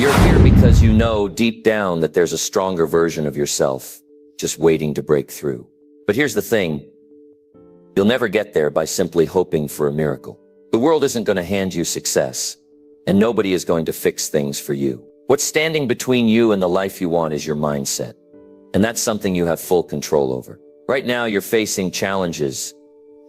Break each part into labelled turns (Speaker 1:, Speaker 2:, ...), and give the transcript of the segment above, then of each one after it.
Speaker 1: You're here because you know deep down that there's a stronger version of yourself just waiting to break through. But here's the thing. You'll never get there by simply hoping for a miracle. The world isn't going to hand you success, and nobody is going to fix things for you. What's standing between you and the life you want is your mindset. And that's something you have full control over. Right now, you're facing challenges,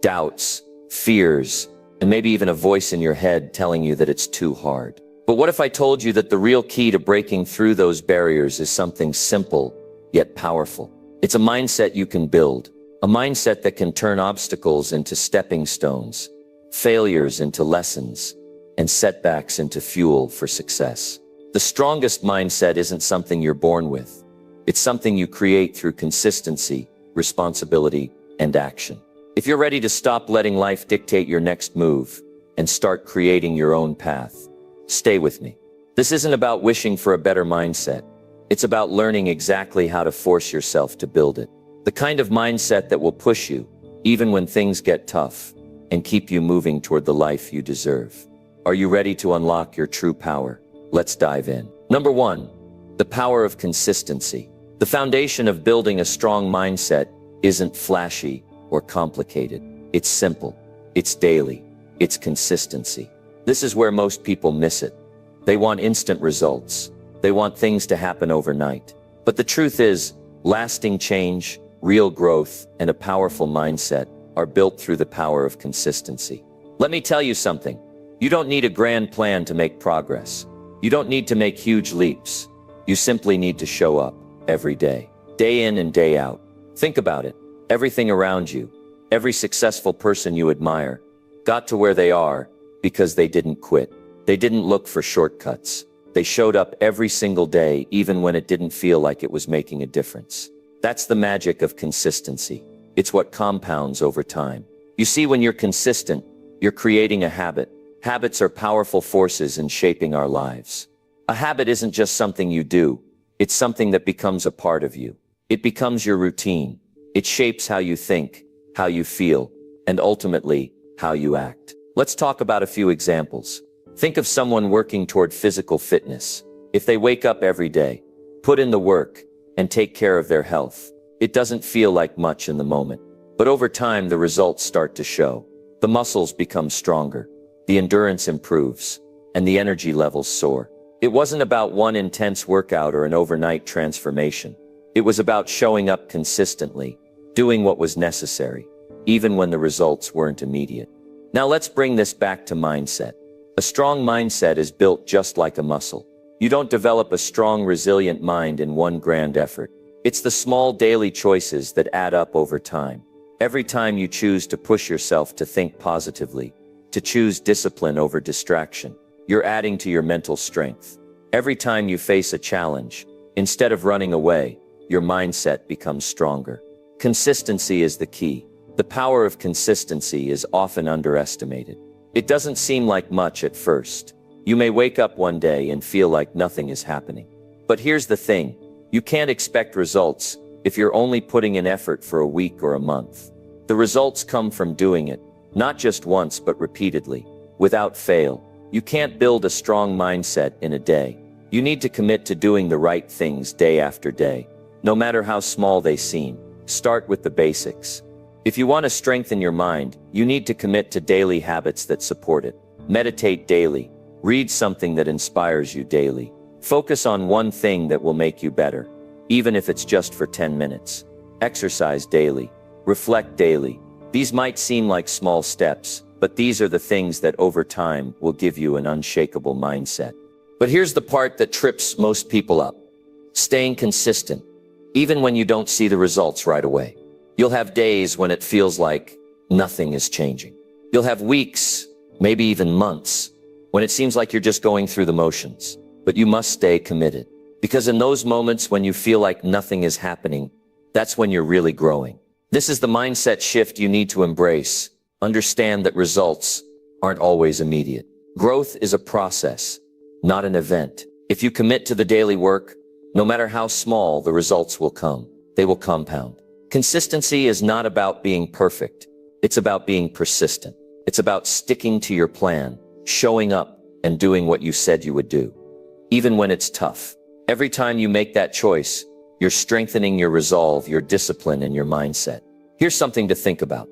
Speaker 1: doubts, fears, and maybe even a voice in your head telling you that it's too hard. But what if I told you that the real key to breaking through those barriers is something simple, yet powerful? It's a mindset you can build, a mindset that can turn obstacles into stepping stones, failures into lessons, and setbacks into fuel for success. The strongest mindset isn't something you're born with. It's something you create through consistency, responsibility, and action. If you're ready to stop letting life dictate your next move and start creating your own path, stay with me. This isn't about wishing for a better mindset. It's about learning exactly how to force yourself to build it. The kind of mindset that will push you, even when things get tough, and keep you moving toward the life you deserve. Are you ready to unlock your true power? Let's dive in. Number 1, the power of consistency. The foundation of building a strong mindset isn't flashy or complicated. It's simple. It's daily. It's consistency. This is where most people miss it. They want instant results. They want things to happen overnight. But the truth is, lasting change, real growth, and a powerful mindset are built through the power of consistency. Let me tell you something. You don't need a grand plan to make progress. You don't need to make huge leaps. You simply need to show up every day in and day out. Think about it. Everything around you, every successful person you admire, got to where they are because they didn't quit. They didn't look for shortcuts. They showed up every single day, even when it didn't feel like it was making a difference. That's the magic of consistency. It's what compounds over time. You see, when you're consistent, you're creating a habit. Habits are powerful forces in shaping our lives. A habit isn't just something you do. It's something that becomes a part of you. It becomes your routine. It shapes how you think, how you feel, and ultimately, how you act. Let's talk about a few examples. Think of someone working toward physical fitness. If they wake up every day, put in the work, and take care of their health, it doesn't feel like much in the moment. But over time, the results start to show. The muscles become stronger, the endurance improves, and the energy levels soar. It wasn't about one intense workout or an overnight transformation. It was about showing up consistently, doing what was necessary, even when the results weren't immediate. Now let's bring this back to mindset. A strong mindset is built just like a muscle. You don't develop a strong, resilient mind in one grand effort. It's the small daily choices that add up over time. Every time you choose to push yourself to think positively, to choose discipline over distraction, you're adding to your mental strength. Every time you face a challenge, instead of running away, your mindset becomes stronger. Consistency is the key. The power of consistency is often underestimated. It doesn't seem like much at first. You may wake up one day and feel like nothing is happening. But here's the thing. You can't expect results if you're only putting in effort for a week or a month. The results come from doing it, not just once but repeatedly, without fail. You can't build a strong mindset in a day. You need to commit to doing the right things day after day. No matter how small they seem, start with the basics. If you want to strengthen your mind, you need to commit to daily habits that support it. Meditate daily. Read something that inspires you daily. Focus on one thing that will make you better, even if it's just for 10 minutes. Exercise daily. Reflect daily. These might seem like small steps, but these are the things that over time will give you an unshakable mindset. But here's the part that trips most people up. Staying consistent, even when you don't see the results right away. You'll have days when it feels like nothing is changing. You'll have weeks, maybe even months, when it seems like you're just going through the motions. But you must stay committed. Because in those moments when you feel like nothing is happening, that's when you're really growing. This is the mindset shift you need to embrace. Understand that results aren't always immediate. Growth is a process, not an event. If you commit to the daily work, no matter how small, the results will come. They will compound. Consistency is not about being perfect. It's about being persistent. It's about sticking to your plan, showing up, and doing what you said you would do. even when it's tough. Every time you make that choice, you're strengthening your resolve, your discipline, and your mindset. Here's something to think about.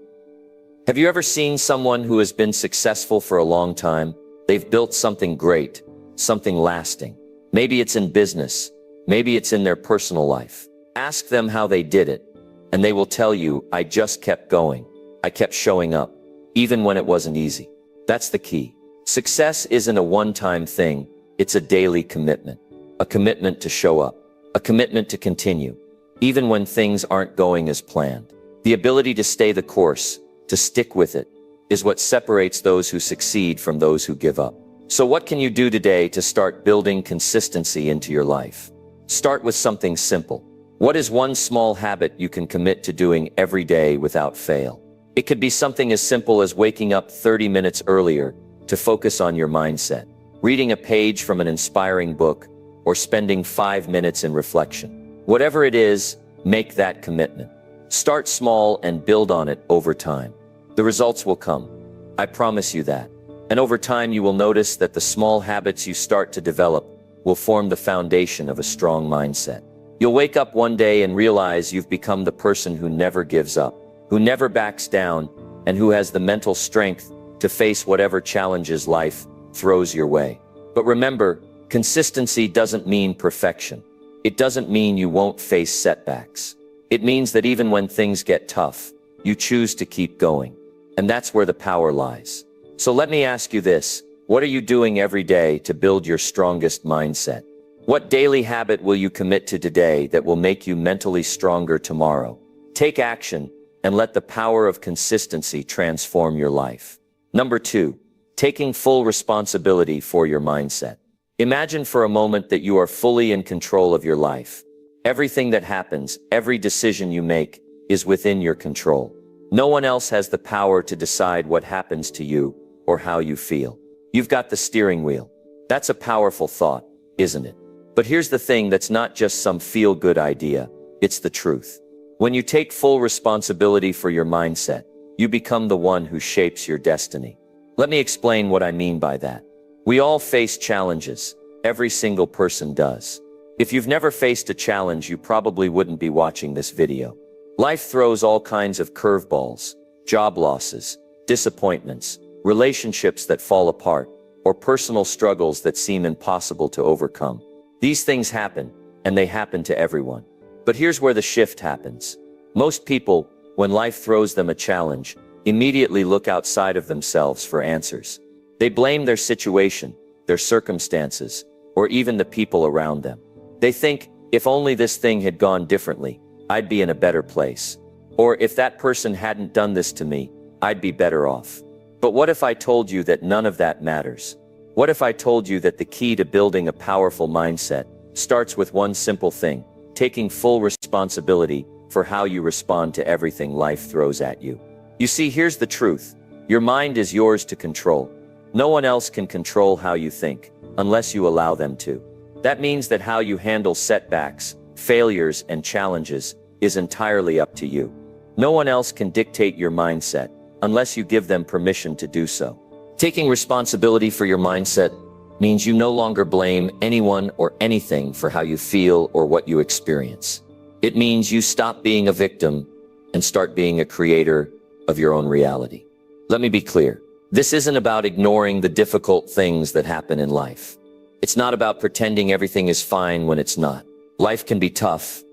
Speaker 1: Have you ever seen someone who has been successful for a long time? They've built something great, something lasting. Maybe it's in business, maybe it's in their personal life. Ask them how they did it, and they will tell you, I just kept going. I kept showing up, even when it wasn't easy. That's the key. Success isn't a one-time thing, it's a daily commitment. A commitment to show up, a commitment to continue, even when things aren't going as planned. The ability to stay the course, to stick with it, is what separates those who succeed from those who give up. So what can you do today to start building consistency into your life? Start with something simple. What is one small habit you can commit to doing every day without fail? It could be something as simple as waking up 30 minutes earlier to focus on your mindset, reading a page from an inspiring book, or spending 5 minutes in reflection. Whatever it is, make that commitment. Start small and build on it over time. The results will come. I promise you that. And over time you will notice that the small habits you start to develop will form the foundation of a strong mindset. You'll wake up one day and realize you've become the person who never gives up, who never backs down, and who has the mental strength to face whatever challenges life throws your way. But remember, consistency doesn't mean perfection. It doesn't mean you won't face setbacks. It means that even when things get tough, you choose to keep going. And that's where the power lies. So let me ask you this. What are you doing every day to build your strongest mindset? What daily habit will you commit to today that will make you mentally stronger tomorrow? Take action and let the power of consistency transform your life. Number 2, taking full responsibility for your mindset. Imagine for a moment that you are fully in control of your life. Everything that happens, every decision you make, is within your control. No one else has the power to decide what happens to you or how you feel. You've got the steering wheel. That's a powerful thought, isn't it? But here's the thing, that's not just some feel-good idea, it's the truth. When you take full responsibility for your mindset, you become the one who shapes your destiny. Let me explain what I mean by that. We all face challenges. Every single person does. If you've never faced a challenge, you probably wouldn't be watching this video. Life throws all kinds of curveballs, job losses, disappointments, relationships that fall apart, or personal struggles that seem impossible to overcome. These things happen, and they happen to everyone. But here's where the shift happens. Most people, when life throws them a challenge, immediately look outside of themselves for answers. They blame their situation, their circumstances, or even the people around them. They think, if only this thing had gone differently, I'd be in a better place. Or if that person hadn't done this to me, I'd be better off. But what if I told you that none of that matters? What if I told you that the key to building a powerful mindset starts with one simple thing, taking full responsibility for how you respond to everything life throws at you? You see, here's the truth. Your mind is yours to control. No one else can control how you think, unless you allow them to. That means that how you handle setbacks, failures, and challenges is entirely up to you. No one else can dictate your mindset, unless you give them permission to do so. Taking responsibility for your mindset means you no longer blame anyone or anything for how you feel or what you experience. It means you stop being a victim and start being a creator of your own reality. Let me be clear. This isn't about ignoring the difficult things that happen in life. It's not about pretending everything is fine when it's not. Life can be tough,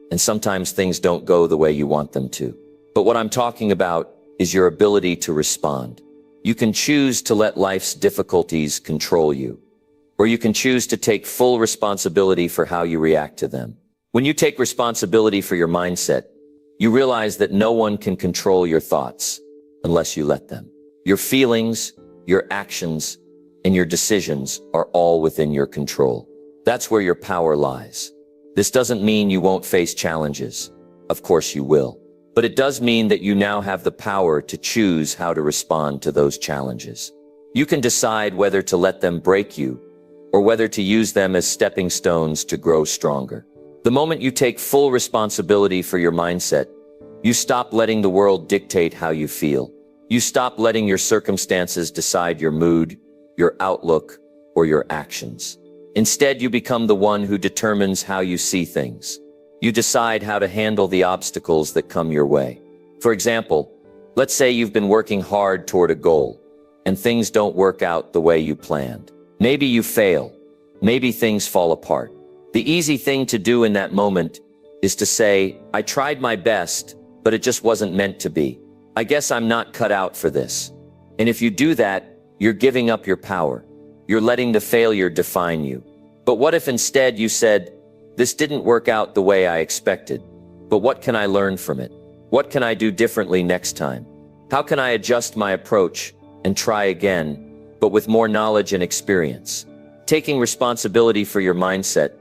Speaker 1: and sometimes things don't go the way you want them to. But what I'm talking about is your ability to respond. You can choose to let life's difficulties control you, or you can choose to take full responsibility for how you react to them. When you take responsibility for your mindset, you realize that no one can control your thoughts unless you let them. Your feelings, your actions, and your decisions are all within your control. That's where your power lies. This doesn't mean you won't face challenges. Of course you will. But it does mean that you now have the power to choose how to respond to those challenges. You can decide whether to let them break you or whether to use them as stepping stones to grow stronger. The moment you take full responsibility for your mindset, you stop letting the world dictate how you feel. You stop letting your circumstances decide your mood, your outlook, or your actions. Instead, you become the one who determines how you see things. You decide how to handle the obstacles that come your way. For example, let's say you've been working hard toward a goal, and things don't work out the way you planned. Maybe you fail. Maybe things fall apart. The easy thing to do in that moment is to say, I tried my best, but it just wasn't meant to be. I guess I'm not cut out for this. And if you do that, you're giving up your power. You're letting the failure define you. But what if instead you said, this didn't work out the way I expected, but what can I learn from it? What can I do differently next time? How can I adjust my approach and try again, but with more knowledge and experience? Taking responsibility for your mindset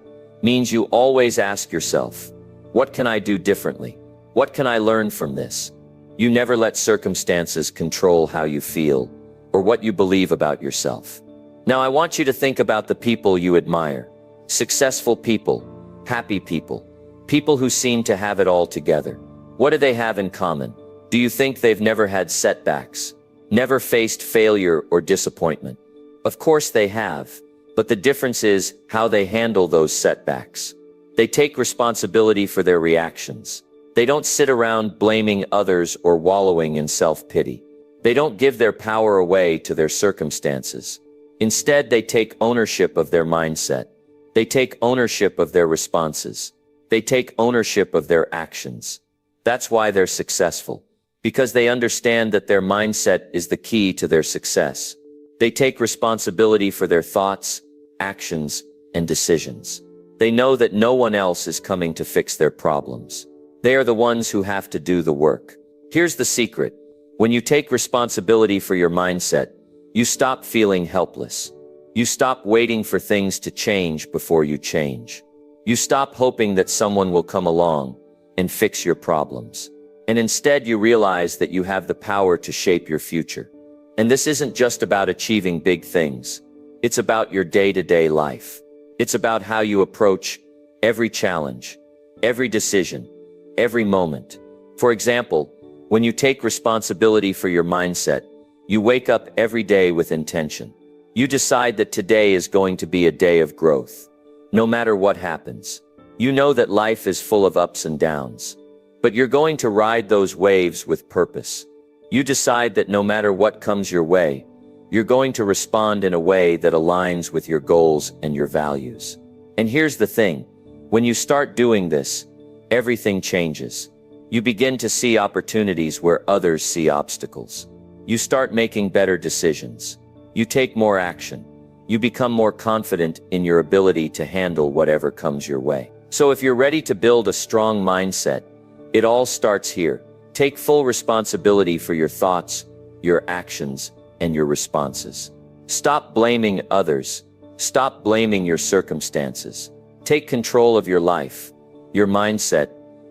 Speaker 1: means you always ask yourself, what can I do differently? What can I learn from this? You never let circumstances control how you feel or what you believe about yourself. Now I want you to think about the people you admire. Successful people, happy people, people who seem to have it all together. What do they have in common? Do you think they've never had setbacks, never faced failure or disappointment? Of course they have, but the difference is how they handle those setbacks. They take responsibility for their reactions. They don't sit around blaming others or wallowing in self-pity. They don't give their power away to their circumstances. Instead, they take ownership of their mindset. They take ownership of their responses. They take ownership of their actions. That's why they're successful, because they understand that their mindset is the key to their success. They take responsibility for their thoughts, actions, and decisions. They know that no one else is coming to fix their problems. They are the ones who have to do the work. Here's the secret. When you take responsibility for your mindset, you stop feeling helpless. You stop waiting for things to change before you change. You stop hoping that someone will come along and fix your problems. And instead you realize that you have the power to shape your future. And this isn't just about achieving big things. It's about your day-to-day life. It's about how you approach every challenge, every decision, every moment. For example, when you take responsibility for your mindset, you wake up every day with intention. You decide that today is going to be a day of growth. No matter what happens, you know that life is full of ups and downs, but you're going to ride those waves with purpose. You decide that no matter what comes your way, you're going to respond in a way that aligns with your goals and your values. And here's the thing, when you start doing this, everything changes. You begin to see opportunities where others see obstacles. You start making better decisions. You take more action. You become more confident in your ability to handle whatever comes your way. So if you're ready to build a strong mindset, it all starts here. Take full responsibility for your thoughts, your actions, and your responses. Stop blaming others. Stop blaming your circumstances. Take control of your life, your mindset,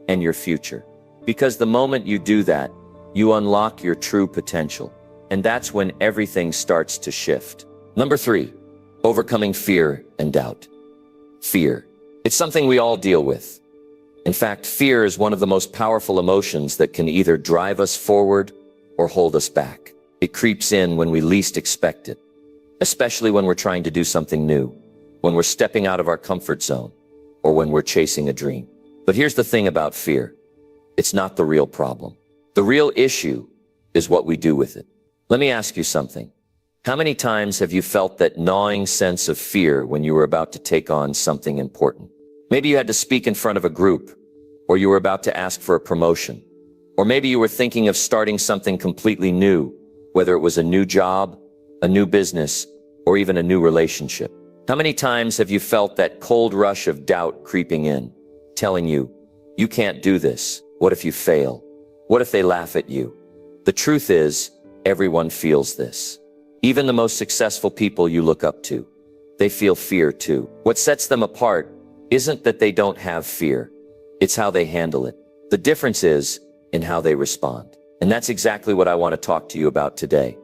Speaker 1: and your future. Because the moment you do that, you unlock your true potential. And that's when everything starts to shift. Number 3, overcoming fear and doubt. Fear. It's something we all deal with. In fact, fear is one of the most powerful emotions that can either drive us forward or hold us back. It creeps in when we least expect it, especially when we're trying to do something new, when we're stepping out of our comfort zone, or when we're chasing a dream. But here's the thing about fear. It's not the real problem. The real issue is what we do with it. Let me ask you something. How many times have you felt that gnawing sense of fear when you were about to take on something important? Maybe you had to speak in front of a group, or you were about to ask for a promotion, or maybe you were thinking of starting something completely new, whether it was a new job, a new business, or even a new relationship. How many times have you felt that cold rush of doubt creeping in, telling you, you can't do this? What if you fail? What if they laugh at you? The truth is, everyone feels this. Even the most successful people you look up to, they feel fear too. What sets them apart isn't that they don't have fear. It's how they handle it. The difference is in how they respond. And that's exactly what I want to talk to you about today.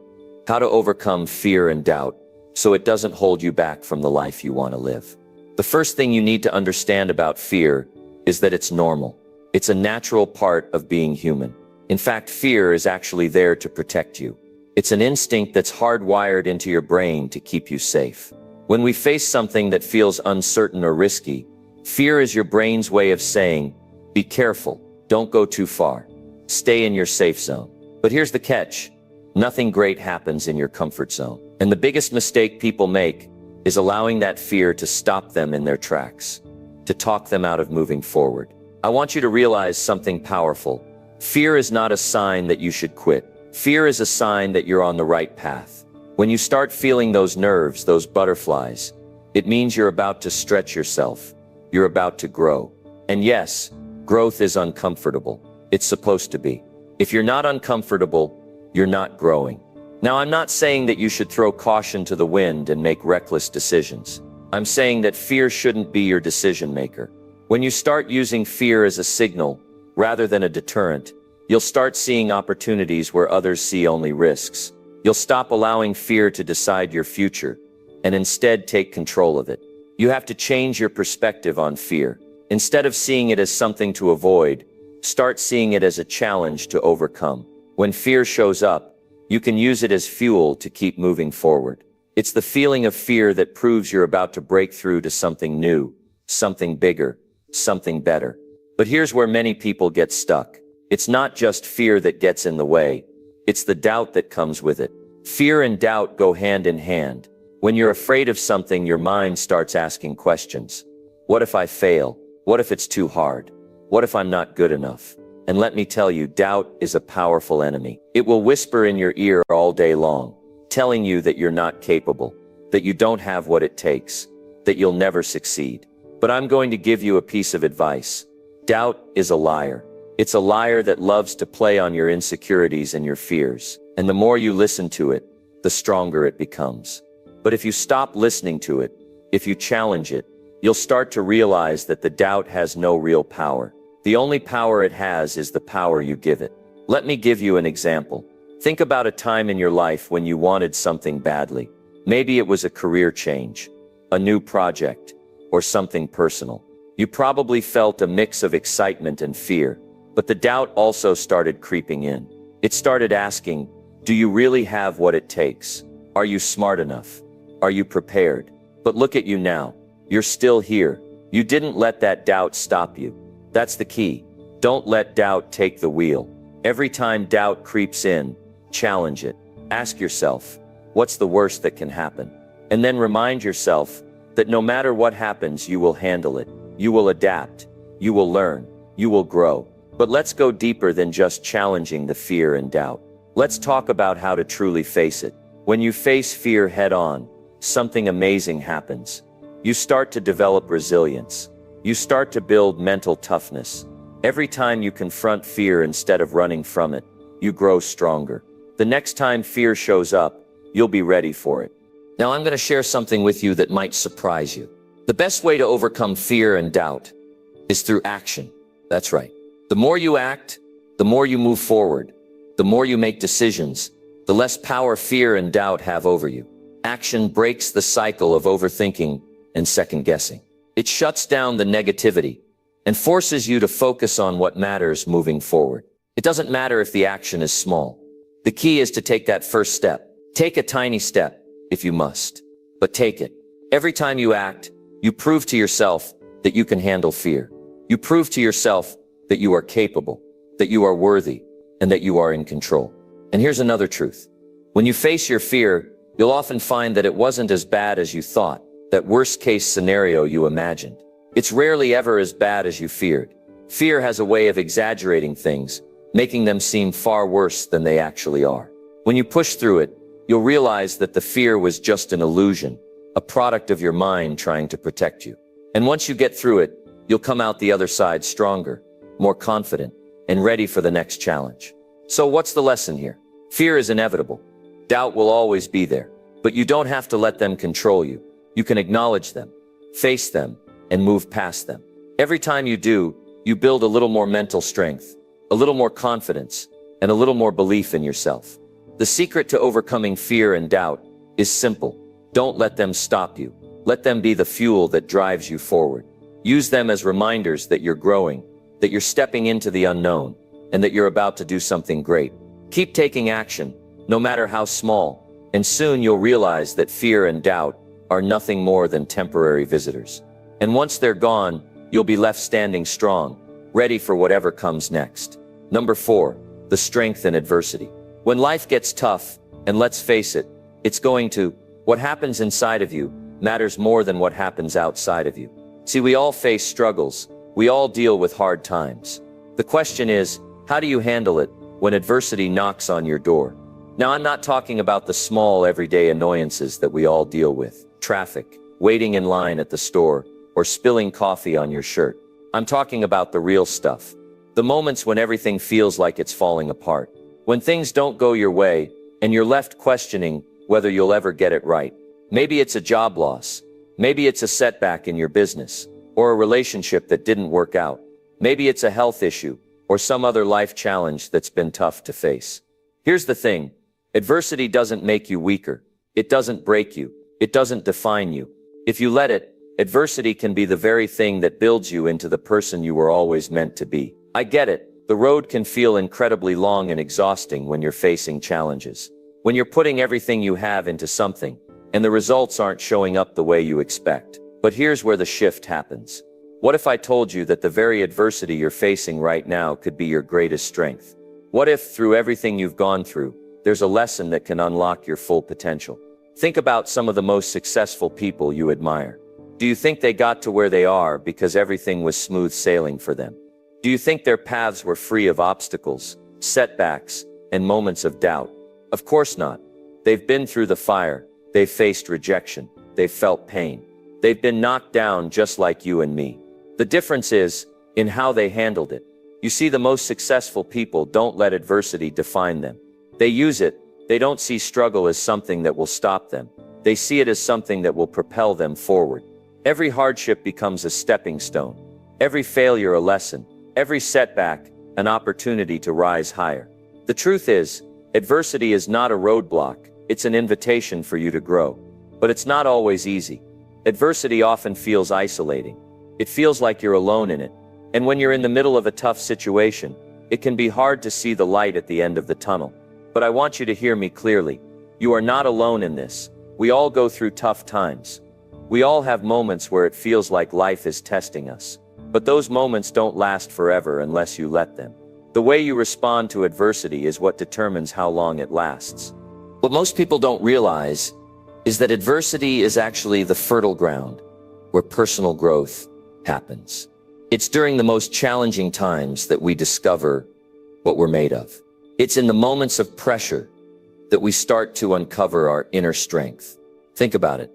Speaker 1: How to overcome fear and doubt so it doesn't hold you back from the life you want to live. The first thing you need to understand about fear is that it's normal. It's a natural part of being human. In fact, fear is actually there to protect you. It's an instinct that's hardwired into your brain to keep you safe. When we face something that feels uncertain or risky, fear is your brain's way of saying, be careful, don't go too far, stay in your safe zone. But here's the catch. Nothing great happens in your comfort zone. And the biggest mistake people make is allowing that fear to stop them in their tracks, to talk them out of moving forward. I want you to realize something powerful. Fear is not a sign that you should quit. Fear is a sign that you're on the right path. When you start feeling those nerves, those butterflies, it means you're about to stretch yourself. You're about to grow. And yes, growth is uncomfortable. It's supposed to be. If you're not uncomfortable, you're not growing. Now, I'm not saying that you should throw caution to the wind and make reckless decisions. I'm saying that fear shouldn't be your decision maker. When you start using fear as a signal, rather than a deterrent, you'll start seeing opportunities where others see only risks. You'll stop allowing fear to decide your future, and instead take control of it. You have to change your perspective on fear. Instead of seeing it as something to avoid, start seeing it as a challenge to overcome. When fear shows up, you can use it as fuel to keep moving forward. It's the feeling of fear that proves you're about to break through to something new, something bigger, something better. But here's where many people get stuck. It's not just fear that gets in the way. It's the doubt that comes with it. Fear and doubt go hand in hand. When you're afraid of something, your mind starts asking questions. What if I fail? What if it's too hard? What if I'm not good enough? And let me tell you, doubt is a powerful enemy. It will whisper in your ear all day long, telling you that you're not capable, that you don't have what it takes, that you'll never succeed. But I'm going to give you a piece of advice. Doubt is a liar. It's a liar that loves to play on your insecurities and your fears. And the more you listen to it, the stronger it becomes. But if you stop listening to it, if you challenge it, you'll start to realize that the doubt has no real power. The only power it has is the power you give it. Let me give you an example. Think about a time in your life when you wanted something badly. Maybe it was a career change, a new project, or something personal. You probably felt a mix of excitement and fear, but the doubt also started creeping in. It started asking, do you really have what it takes? Are you smart enough? Are you prepared? But look at you now. You're still here. You didn't let that doubt stop you. That's the key. Don't let doubt take the wheel. Every time doubt creeps in, challenge it. Ask yourself, what's the worst that can happen? And then remind yourself that no matter what happens, you will handle it. You will adapt. You will learn. You will grow. But let's go deeper than just challenging the fear and doubt. Let's talk about how to truly face it. When you face fear head on, something amazing happens. You start to develop resilience. You start to build mental toughness. Every time you confront fear instead of running from it, you grow stronger. The next time fear shows up, you'll be ready for it. Now I'm going to share something with you that might surprise you. The best way to overcome fear and doubt is through action. That's right. The more you act, the more you move forward. The more you make decisions, the less power fear and doubt have over you. Action breaks the cycle of overthinking and second guessing. It shuts down the negativity and forces you to focus on what matters moving forward. It doesn't matter if the action is small. The key is to take that first step. Take a tiny step if you must, but take it. Every time you act, you prove to yourself that you can handle fear. You prove to yourself that you are capable, that you are worthy, and that you are in control. And here's another truth. When you face your fear, you'll often find that it wasn't as bad as you thought, that worst-case scenario you imagined. It's rarely ever as bad as you feared. Fear has a way of exaggerating things, making them seem far worse than they actually are. When you push through it, you'll realize that the fear was just an illusion, a product of your mind trying to protect you. And once you get through it, you'll come out the other side stronger, more confident, and ready for the next challenge. So what's the lesson here? Fear is inevitable. Doubt will always be there, but you don't have to let them control you. You can acknowledge them, face them, and move past them. Every time you do, you build a little more mental strength, a little more confidence, and a little more belief in yourself. The secret to overcoming fear and doubt is simple. Don't let them stop you. Let them be the fuel that drives you forward. Use them as reminders that you're growing, that you're stepping into the unknown, and that you're about to do something great. Keep taking action, no matter how small, and soon you'll realize that fear and doubt are nothing more than temporary visitors. And once they're gone, you'll be left standing strong, ready for whatever comes next. Number 4, the strength in adversity. When life gets tough, and let's face it, it's going to, what happens inside of you matters more than what happens outside of you. See, we all face struggles. We all deal with hard times. The question is, how do you handle it when adversity knocks on your door? Now, I'm not talking about the small everyday annoyances that we all deal with. Traffic, waiting in line at the store, or spilling coffee on your shirt. I'm talking about the real stuff. The moments when everything feels like it's falling apart. When things don't go your way, and you're left questioning whether you'll ever get it right. Maybe it's a job loss. Maybe it's a setback in your business, or a relationship that didn't work out. Maybe it's a health issue, or some other life challenge that's been tough to face. Here's the thing. Adversity doesn't make you weaker. It doesn't break you. It doesn't define you. If you let it, adversity can be the very thing that builds you into the person you were always meant to be. I get it. The road can feel incredibly long and exhausting when you're facing challenges. When you're putting everything you have into something, and the results aren't showing up the way you expect. But here's where the shift happens. What if I told you that the very adversity you're facing right now could be your greatest strength? What if, through everything you've gone through, there's a lesson that can unlock your full potential? Think about some of the most successful people you admire. Do you think they got to where they are because everything was smooth sailing for them? Do you think their paths were free of obstacles, setbacks, and moments of doubt? Of course not. They've been through the fire. They've faced rejection. They've felt pain. They've been knocked down just like you and me. The difference is in how they handled it. You see, the most successful people don't let adversity define them. They use it. They don't see struggle as something that will stop them. They see it as something that will propel them forward. Every hardship becomes a stepping stone. Every failure a lesson. Every setback an opportunity to rise higher. The truth is, adversity is not a roadblock. It's an invitation for you to grow. But it's not always easy. Adversity often feels isolating. It feels like you're alone in it. And when you're in the middle of a tough situation, it can be hard to see the light at the end of the tunnel. But I want you to hear me clearly. You are not alone in this. We all go through tough times. We all have moments where it feels like life is testing us. But those moments don't last forever unless you let them. The way you respond to adversity is what determines how long it lasts. What most people don't realize is that adversity is actually the fertile ground where personal growth happens. It's during the most challenging times that we discover what we're made of. It's in the moments of pressure that we start to uncover our inner strength. Think about it.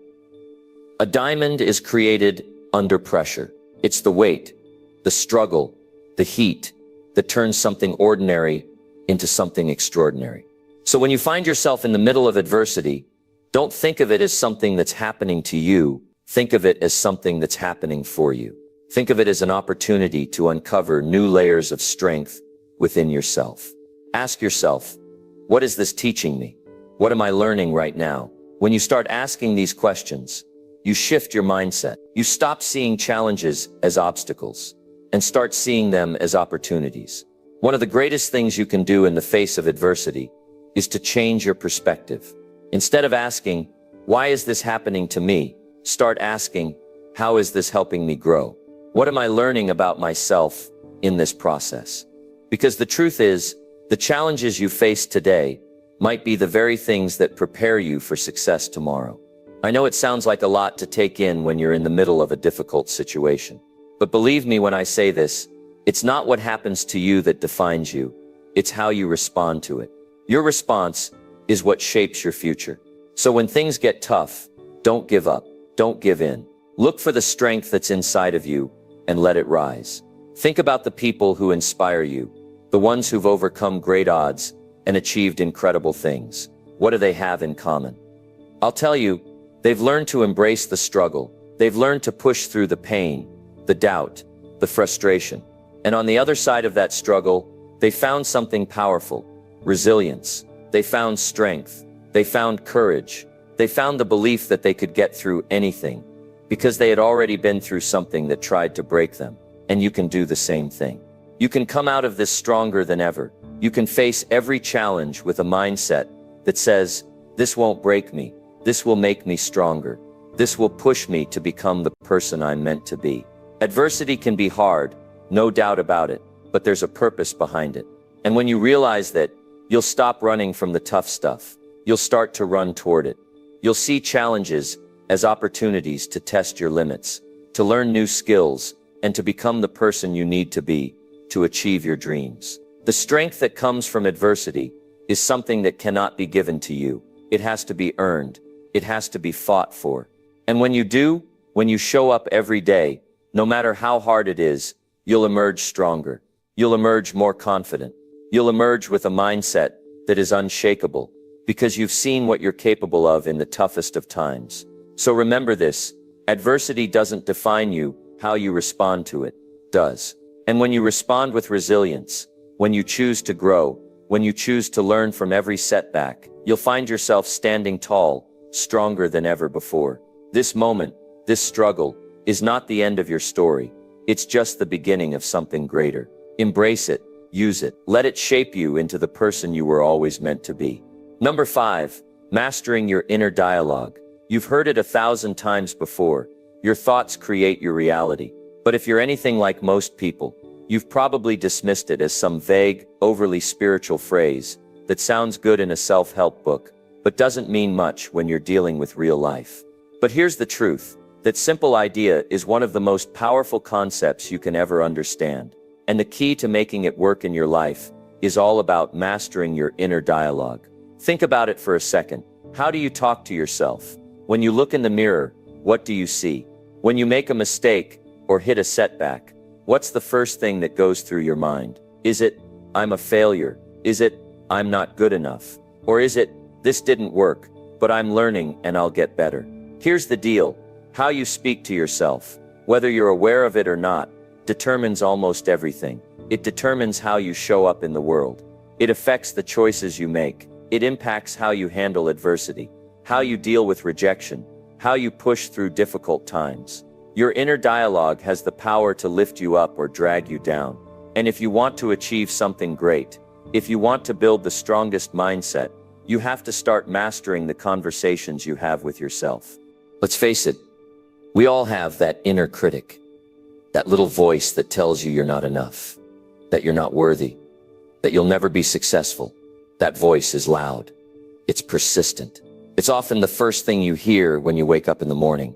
Speaker 1: A diamond is created under pressure. It's the weight, the struggle, the heat that turns something ordinary into something extraordinary. So when you find yourself in the middle of adversity, don't think of it as something that's happening to you. Think of it as something that's happening for you. Think of it as an opportunity to uncover new layers of strength within yourself. Ask yourself, what is this teaching me? What am I learning right now? When you start asking these questions, you shift your mindset. You stop seeing challenges as obstacles and start seeing them as opportunities. One of the greatest things you can do in the face of adversity is to change your perspective. Instead of asking, why is this happening to me? Start asking, how is this helping me grow? What am I learning about myself in this process? Because the truth is, the challenges you face today might be the very things that prepare you for success tomorrow. I know it sounds like a lot to take in when you're in the middle of a difficult situation. But believe me when I say this, it's not what happens to you that defines you. It's how you respond to it. Your response is what shapes your future. So when things get tough, don't give up. Don't give in. Look for the strength that's inside of you and let it rise. Think about the people who inspire you, the ones who've overcome great odds and achieved incredible things. What do they have in common? I'll tell you, they've learned to embrace the struggle. They've learned to push through the pain, the doubt, the frustration. And on the other side of that struggle, they found something powerful, resilience. They found strength. They found courage. They found the belief that they could get through anything because they had already been through something that tried to break them. And you can do the same thing. You can come out of this stronger than ever. You can face every challenge with a mindset that says, this won't break me. This will make me stronger. This will push me to become the person I'm meant to be. Adversity can be hard, no doubt about it, but there's a purpose behind it. And when you realize that, you'll stop running from the tough stuff. You'll start to run toward it. You'll see challenges as opportunities to test your limits, to learn new skills, and to become the person you need to be to achieve your dreams. The strength that comes from adversity is something that cannot be given to you. It has to be earned. It has to be fought for. And when you do, when you show up every day, no matter how hard it is, you'll emerge stronger. You'll emerge more confident. You'll emerge with a mindset that is unshakable, because you've seen what you're capable of in the toughest of times. So remember this, adversity doesn't define you, how you respond to it does. And when you respond with resilience, when you choose to grow, when you choose to learn from every setback, you'll find yourself standing tall, stronger than ever before. This moment, this struggle, is not the end of your story. It's just the beginning of something greater. Embrace it, use it, let it shape you into the person you were always meant to be. Number 5, mastering your inner dialogue. You've heard it 1,000 times before. Your thoughts create your reality. But if you're anything like most people, you've probably dismissed it as some vague, overly spiritual phrase that sounds good in a self-help book, but doesn't mean much when you're dealing with real life. But here's the truth. That simple idea is one of the most powerful concepts you can ever understand. And the key to making it work in your life is all about mastering your inner dialogue. Think about it for a second. How do you talk to yourself? When you look in the mirror, what do you see? When you make a mistake or hit a setback, what's the first thing that goes through your mind? Is it, I'm a failure? Is it, I'm not good enough? Or is it, this didn't work, but I'm learning and I'll get better? Here's the deal. How you speak to yourself, whether you're aware of it or not, determines almost everything. It determines how you show up in the world. It affects the choices you make. It impacts how you handle adversity, how you deal with rejection, how you push through difficult times. Your inner dialogue has the power to lift you up or drag you down. And if you want to achieve something great, if you want to build the strongest mindset, you have to start mastering the conversations you have with yourself. Let's face it, we all have that inner critic, that little voice that tells you you're not enough, that you're not worthy, that you'll never be successful. That voice is loud. It's persistent. It's often the first thing you hear when you wake up in the morning,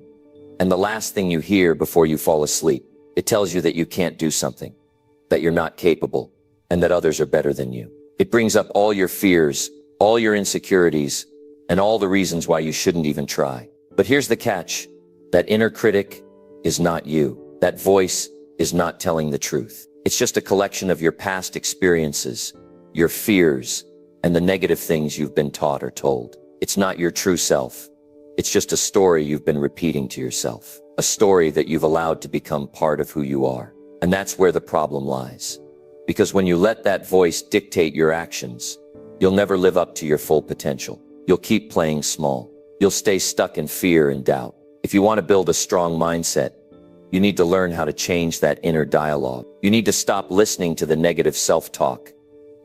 Speaker 1: and the last thing you hear before you fall asleep. It tells you that you can't do something, that you're not capable, and that others are better than you. It brings up all your fears, all your insecurities, and all the reasons why you shouldn't even try. But here's the catch. That inner critic is not you. That voice is not telling the truth. It's just a collection of your past experiences, your fears, and the negative things you've been taught or told. It's not your true self. It's just a story you've been repeating to yourself. A story that you've allowed to become part of who you are. And that's where the problem lies. Because when you let that voice dictate your actions, you'll never live up to your full potential. You'll keep playing small. You'll stay stuck in fear and doubt. If you want to build a strong mindset, you need to learn how to change that inner dialogue. You need to stop listening to the negative self-talk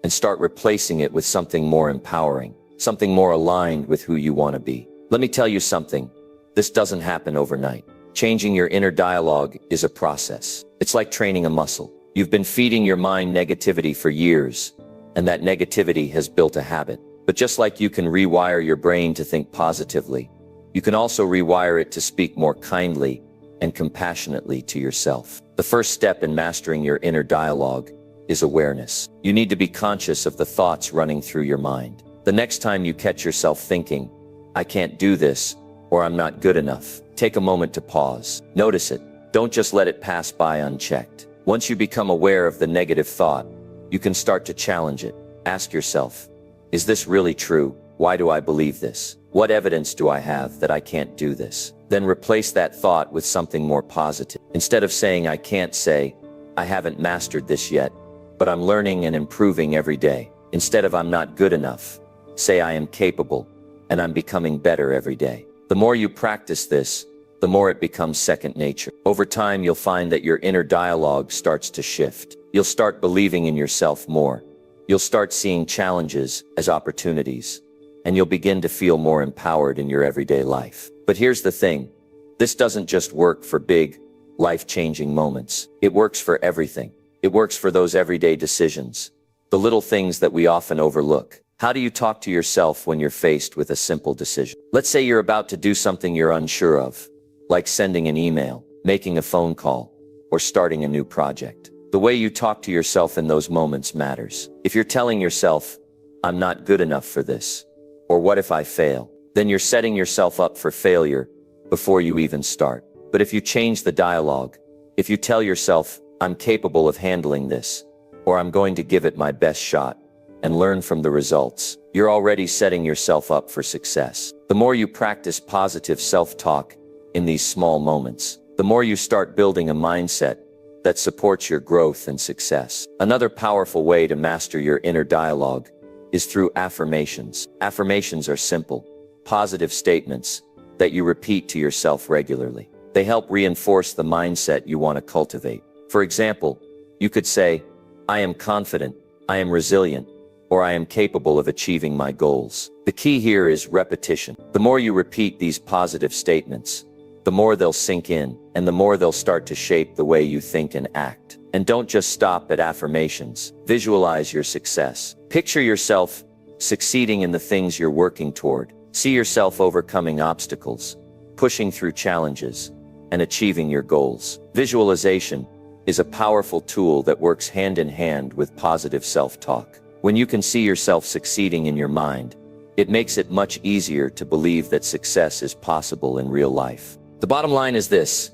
Speaker 1: and start replacing it with something more empowering, something more aligned with who you want to be. Let me tell you something. This doesn't happen overnight. Changing your inner dialogue is a process. It's like training a muscle. You've been feeding your mind negativity for years, and that negativity has built a habit. But just like you can rewire your brain to think positively, you can also rewire it to speak more kindly and compassionately to yourself. The first step in mastering your inner dialogue is awareness. You need to be conscious of the thoughts running through your mind. The next time you catch yourself thinking, I can't do this, or I'm not good enough, take a moment to pause. Notice it. Don't just let it pass by unchecked. Once you become aware of the negative thought, you can start to challenge it. Ask yourself, is this really true? Why do I believe this? What evidence do I have that I can't do this? Then replace that thought with something more positive. Instead of saying I can't, say, I haven't mastered this yet, but I'm learning and improving every day. Instead of I'm not good enough, say I am capable and I'm becoming better every day. The more you practice this, the more it becomes second nature. Over time, you'll find that your inner dialogue starts to shift. You'll start believing in yourself more. You'll start seeing challenges as opportunities, and you'll begin to feel more empowered in your everyday life. But here's the thing, This doesn't just work for big, life-changing moments. It works for everything. It works for those everyday decisions, the little things that we often overlook. How do you talk to yourself when you're faced with a simple decision? Let's say you're about to do something you're unsure of, like sending an email, making a phone call, or starting a new project. The way you talk to yourself in those moments matters. If you're telling yourself, "I'm not good enough for this," or "what if I fail?" then you're setting yourself up for failure before you even start. But if you change the dialogue, if you tell yourself, "I'm capable of handling this," or "I'm going to give it my best shot," and learn from the results, you're already setting yourself up for success. The more you practice positive self-talk in these small moments, the more you start building a mindset that supports your growth and success. Another powerful way to master your inner dialogue is through affirmations. Affirmations are simple, positive statements that you repeat to yourself regularly. They help reinforce the mindset you want to cultivate. For example, you could say, "I am confident, I am resilient, or I am capable of achieving my goals." The key here is repetition. The more you repeat these positive statements, the more they'll sink in, and the more they'll start to shape the way you think and act. And don't just stop at affirmations. Visualize your success. Picture yourself succeeding in the things you're working toward. See yourself overcoming obstacles, pushing through challenges, and achieving your goals. Visualization is a powerful tool that works hand in hand with positive self-talk. When you can see yourself succeeding in your mind, it makes it much easier to believe that success is possible in real life. The bottom line is this: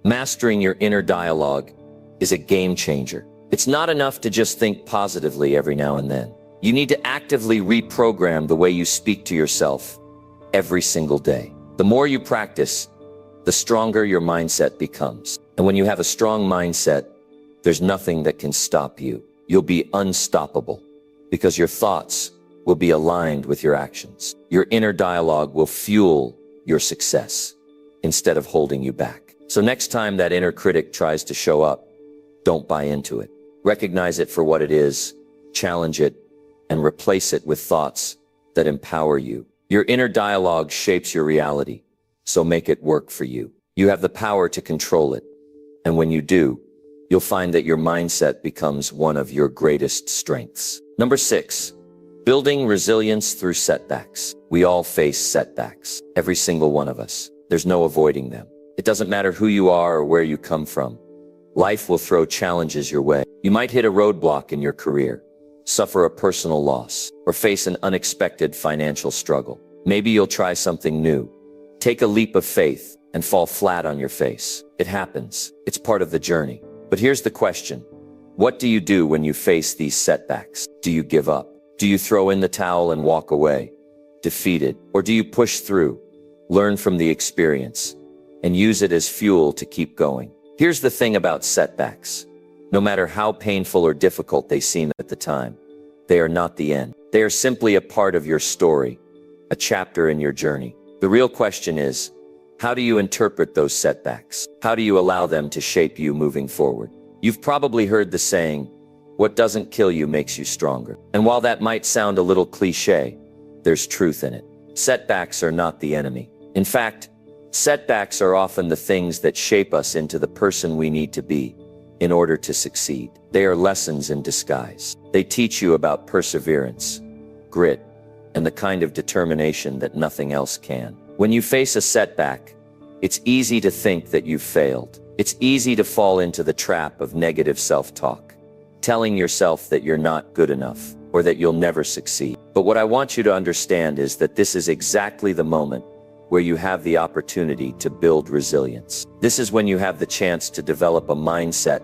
Speaker 1: mastering your inner dialogue is a game changer. It's not enough to just think positively every now and then. You need to actively reprogram the way you speak to yourself every single day. The more you practice, the stronger your mindset becomes. And when you have a strong mindset, there's nothing that can stop you. You'll be unstoppable because your thoughts will be aligned with your actions. Your inner dialogue will fuel your success instead of holding you back. So next time that inner critic tries to show up, don't buy into it. Recognize it for what it is, challenge it, and replace it with thoughts that empower you. Your inner dialogue shapes your reality, so make it work for you. You have the power to control it, and when you do, you'll find that your mindset becomes one of your greatest strengths. Number 6, building resilience through setbacks. We all face setbacks, every single one of us. There's no avoiding them. It doesn't matter who you are or where you come from. Life will throw challenges your way. You might hit a roadblock in your career, suffer a personal loss, or face an unexpected financial struggle. Maybe you'll try something new, take a leap of faith, and fall flat on your face. It happens. It's part of the journey. But here's the question. What do you do when you face these setbacks? Do you give up? Do you throw in the towel and walk away, defeated? Or do you push through, learn from the experience, and use it as fuel to keep going? Here's the thing about setbacks. No matter how painful or difficult they seem at the time, they are not the end. They are simply a part of your story, a chapter in your journey. The real question is, how do you interpret those setbacks? How do you allow them to shape you moving forward? You've probably heard the saying, "What doesn't kill you makes you stronger." And while that might sound a little cliche, there's truth in it. Setbacks are not the enemy. In fact, setbacks are often the things that shape us into the person we need to be in order to succeed. They are lessons in disguise. They teach you about perseverance, grit, and the kind of determination that nothing else can. When you face a setback, it's easy to think that you've failed. It's easy to fall into the trap of negative self-talk, telling yourself that you're not good enough or that you'll never succeed. But what I want you to understand is that this is exactly the moment where you have the opportunity to build resilience. This is when you have the chance to develop a mindset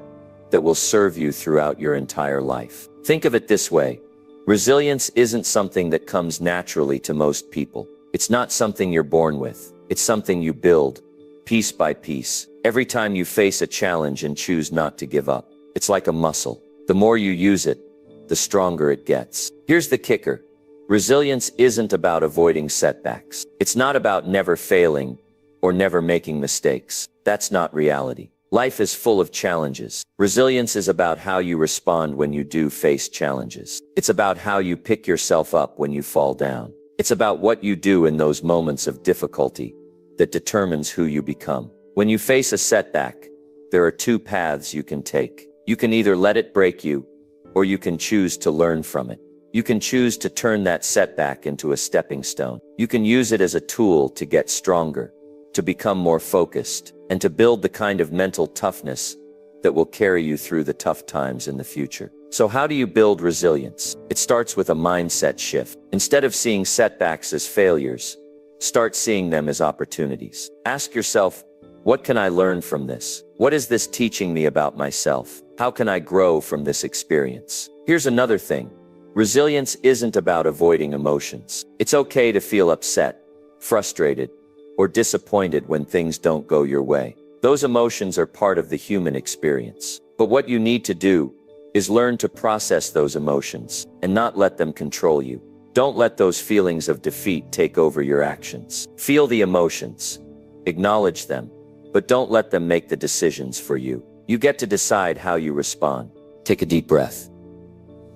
Speaker 1: that will serve you throughout your entire life. Think of it this way. Resilience isn't something that comes naturally to most people. It's not something you're born with. It's something you build, piece by piece, every time you face a challenge and choose not to give up. It's like a muscle. The more you use it, the stronger it gets. Here's the kicker. Resilience isn't about avoiding setbacks. It's not about never failing or never making mistakes. That's not reality. Life is full of challenges. Resilience is about how you respond when you do face challenges. It's about how you pick yourself up when you fall down. It's about what you do in those moments of difficulty that determines who you become. When you face a setback, there are two paths you can take. You can either let it break you, or you can choose to learn from it. You can choose to turn that setback into a stepping stone. You can use it as a tool to get stronger, to become more focused, and to build the kind of mental toughness that will carry you through the tough times in the future. So how do you build resilience? It starts with a mindset shift. Instead of seeing setbacks as failures, start seeing them as opportunities. Ask yourself, what can I learn from this? What is this teaching me about myself? How can I grow from this experience? Here's another thing. Resilience isn't about avoiding emotions. It's okay to feel upset, frustrated, or disappointed when things don't go your way. Those emotions are part of the human experience. But what you need to do is learn to process those emotions and not let them control you. Don't let those feelings of defeat take over your actions. Feel the emotions, acknowledge them, but don't let them make the decisions for you. You get to decide how you respond. Take a deep breath.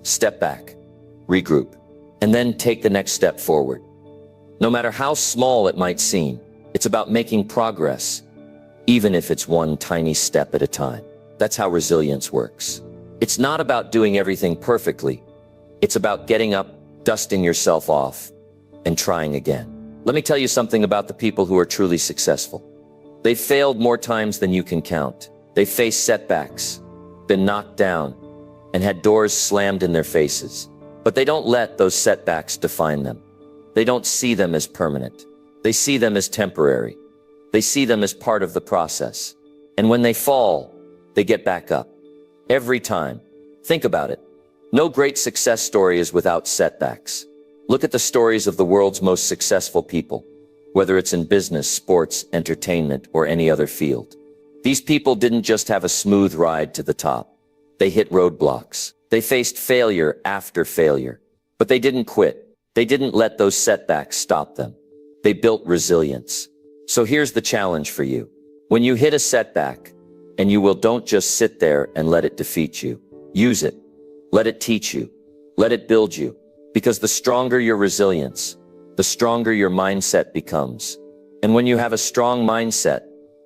Speaker 1: Step back, regroup, and then take the next step forward. No matter how small it might seem, it's about making progress, even if it's one tiny step at a time. That's how resilience works. It's not about doing everything perfectly. It's about getting up, dusting yourself off, and trying again. Let me tell you something about the people who are truly successful. They've failed more times than you can count. They've faced setbacks, been knocked down, and had doors slammed in their faces. But they don't let those setbacks define them. They don't see them as permanent. They see them as temporary. They see them as part of the process. And when they fall, they get back up. Every time. Think about it. No great success story is without setbacks. Look at the stories of the world's most successful people, whether it's in business, sports, entertainment, or any other field. These people didn't just have a smooth ride to the top. They hit roadblocks. They faced failure after failure. But they didn't quit. They didn't let those setbacks stop them. They built resilience. So here's the challenge for you. When you hit a setback, and you will, don't just sit there and let it defeat you. Use it. Let it teach you. Let it build you. Because the stronger your resilience, the stronger your mindset becomes. And when you have a strong mindset,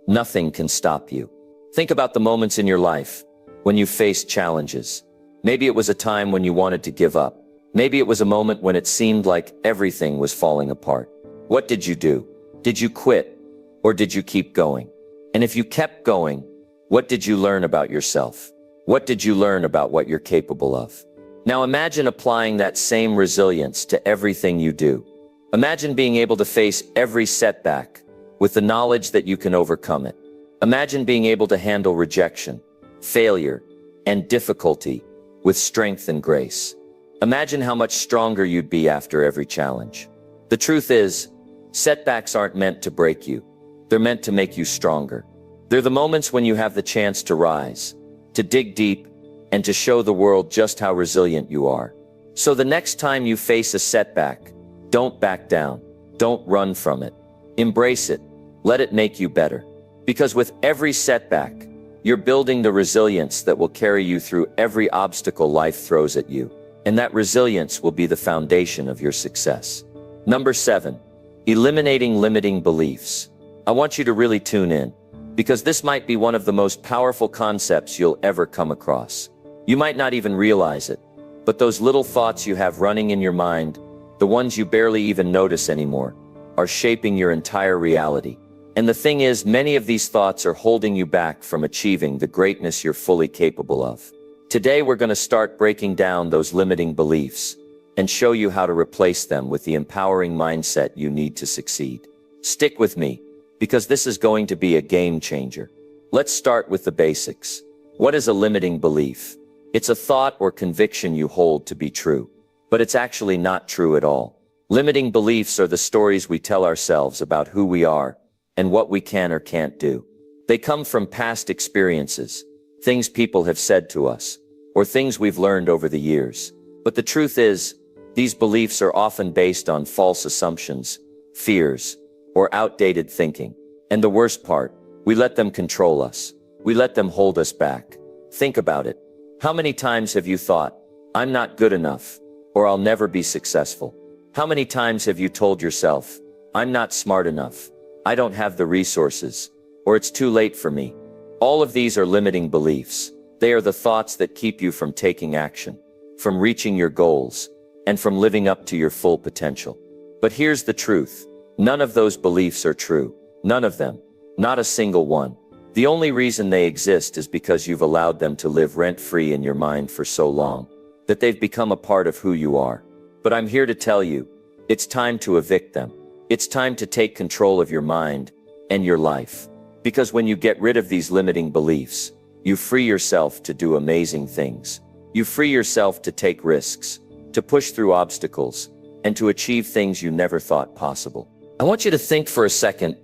Speaker 1: nothing can stop you. Think about the moments in your life when you faced challenges. Maybe it was a time when you wanted to give up. Maybe it was a moment when it seemed like everything was falling apart. What did you do? Did you quit? Or did you keep going? And if you kept going, what did you learn about yourself? What did you learn about what you're capable of? Now imagine applying that same resilience to everything you do. Imagine being able to face every setback with the knowledge that you can overcome it. Imagine being able to handle rejection, failure, and difficulty with strength and grace. Imagine how much stronger you'd be after every challenge. The truth is, setbacks aren't meant to break you. They're meant to make you stronger. They're the moments when you have the chance to rise, to dig deep, and to show the world just how resilient you are. So the next time you face a setback, don't back down. Don't run from it. Embrace it. Let it make you better. Because with every setback, you're building the resilience that will carry you through every obstacle life throws at you. And that resilience will be the foundation of your success. Number 7, eliminating limiting beliefs. I want you to really tune in, because this might be one of the most powerful concepts you'll ever come across. You might not even realize it, but those little thoughts you have running in your mind, the ones you barely even notice anymore, are shaping your entire reality. And the thing is, many of these thoughts are holding you back from achieving the greatness you're fully capable of. Today we're going to start breaking down those limiting beliefs and show you how to replace them with the empowering mindset you need to succeed. Stick with me, because this is going to be a game changer. Let's start with the basics. What is a limiting belief? It's a thought or conviction you hold to be true, but it's actually not true at all. Limiting beliefs are the stories we tell ourselves about who we are and what we can or can't do. They come from past experiences, things people have said to us, or things we've learned over the years. But the truth is, these beliefs are often based on false assumptions, fears, or outdated thinking. And the worst part, we let them control us. We let them hold us back. Think about it. How many times have you thought, I'm not good enough, or I'll never be successful? How many times have you told yourself, I'm not smart enough, I don't have the resources, or it's too late for me. All of these are limiting beliefs. They are the thoughts that keep you from taking action, from reaching your goals, and from living up to your full potential. But here's the truth. None of those beliefs are true. None of them. Not a single one. The only reason they exist is because you've allowed them to live rent-free in your mind for so long, that they've become a part of who you are. But I'm here to tell you, it's time to evict them. It's time to take control of your mind and your life. Because when you get rid of these limiting beliefs, you free yourself to do amazing things. You free yourself to take risks, to push through obstacles, and to achieve things you never thought possible. I want you to think for a second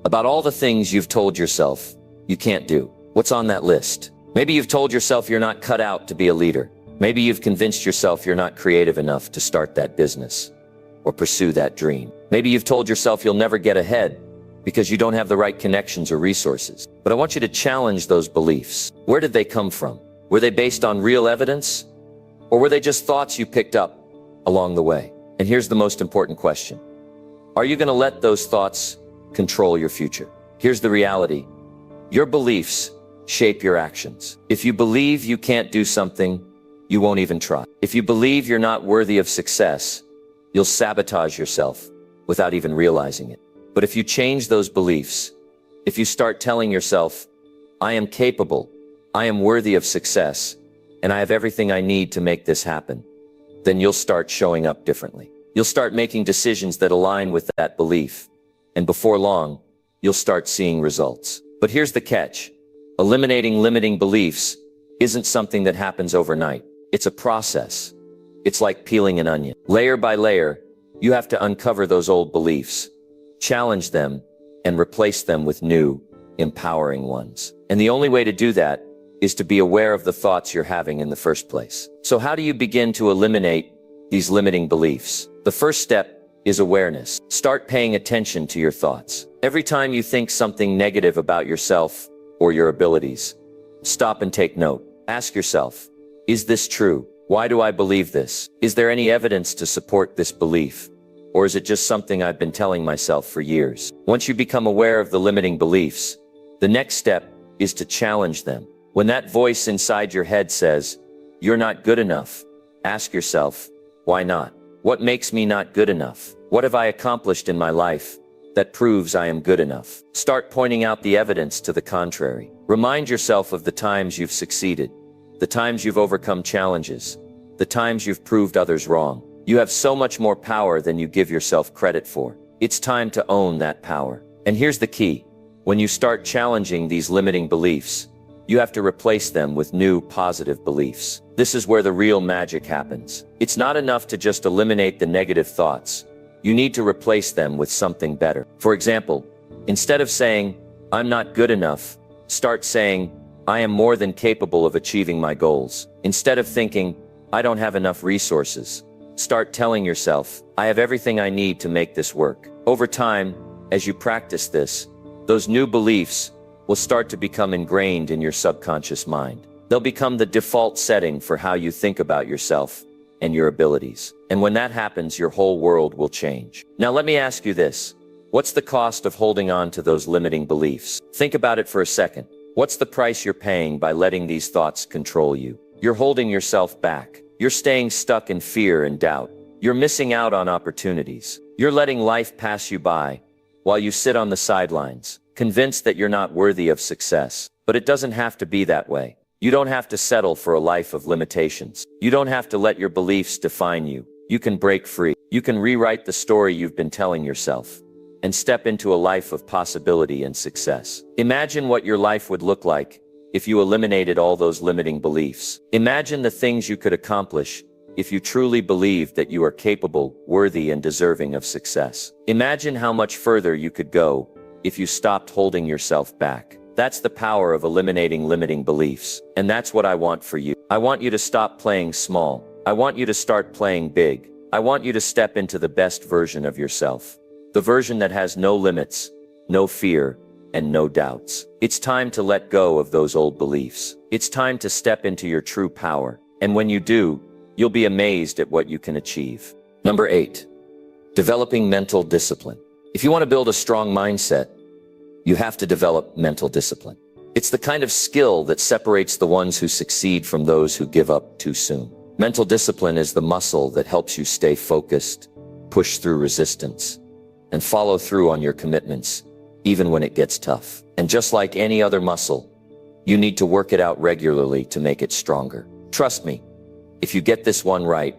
Speaker 1: about all the things you've told yourself you can't do. What's on that list? Maybe you've told yourself you're not cut out to be a leader. Maybe you've convinced yourself you're not creative enough to start that business or pursue that dream. Maybe you've told yourself you'll never get ahead because you don't have the right connections or resources. But I want you to challenge those beliefs. Where did they come from? Were they based on real evidence? Or were they just thoughts you picked up along the way? And here's the most important question. Are you going to let those thoughts control your future? Here's the reality. Your beliefs shape your actions. If you believe you can't do something, you won't even try. If you believe you're not worthy of success, you'll sabotage yourself without even realizing it. But if you change those beliefs, if you start telling yourself, I am capable, I am worthy of success, and I have everything I need to make this happen, then you'll start showing up differently. You'll start making decisions that align with that belief. And before long, you'll start seeing results. But here's the catch. Eliminating limiting beliefs isn't something that happens overnight. It's a process. It's like peeling an onion. Layer by layer, you have to uncover those old beliefs, challenge them, and replace them with new, empowering ones. And the only way to do that is to be aware of the thoughts you're having in the first place. So how do you begin to eliminate these limiting beliefs? The first step is awareness. Start paying attention to your thoughts. Every time you think something negative about yourself or your abilities, stop and take note. Ask yourself, is this true? Why do I believe this? Is there any evidence to support this belief? Or is it just something I've been telling myself for years? Once you become aware of the limiting beliefs, the next step is to challenge them. When that voice inside your head says, you're not good enough, ask yourself, why not? What makes me not good enough? What have I accomplished in my life that proves I am good enough? Start pointing out the evidence to the contrary. Remind yourself of the times you've succeeded, the times you've overcome challenges, the times you've proved others wrong. You have so much more power than you give yourself credit for. It's time to own that power. And here's the key. When you start challenging these limiting beliefs, you have to replace them with new positive beliefs. This is where the real magic happens. It's not enough to just eliminate the negative thoughts. You need to replace them with something better. For example, instead of saying, I'm not good enough, start saying, I am more than capable of achieving my goals. Instead of thinking, I don't have enough resources, start telling yourself, I have everything I need to make this work. Over time, as you practice this, those new beliefs will start to become ingrained in your subconscious mind. They'll become the default setting for how you think about yourself and your abilities. And when that happens, your whole world will change. Now let me ask you this. What's the cost of holding on to those limiting beliefs? Think about it for a second. What's the price you're paying by letting these thoughts control you? You're holding yourself back. You're staying stuck in fear and doubt. You're missing out on opportunities. You're letting life pass you by while you sit on the sidelines, convinced that you're not worthy of success. But it doesn't have to be that way. You don't have to settle for a life of limitations. You don't have to let your beliefs define you. You can break free. You can rewrite the story you've been telling yourself and step into a life of possibility and success. Imagine what your life would look like if you eliminated all those limiting beliefs. Imagine the things you could accomplish if you truly believed that you are capable, worthy, and deserving of success. Imagine how much further you could go if you stopped holding yourself back. That's the power of eliminating limiting beliefs. And that's what I want for you. I want you to stop playing small. I want you to start playing big. I want you to step into the best version of yourself. The version that has no limits, no fear, and no doubts. It's time to let go of those old beliefs. It's time to step into your true power. And when you do, you'll be amazed at what you can achieve. Number 8, developing mental discipline. If you want to build a strong mindset, you have to develop mental discipline. It's the kind of skill that separates the ones who succeed from those who give up too soon. Mental discipline is the muscle that helps you stay focused, push through resistance, and follow through on your commitments, even when it gets tough. And just like any other muscle, you need to work it out regularly to make it stronger. Trust me, if you get this one right,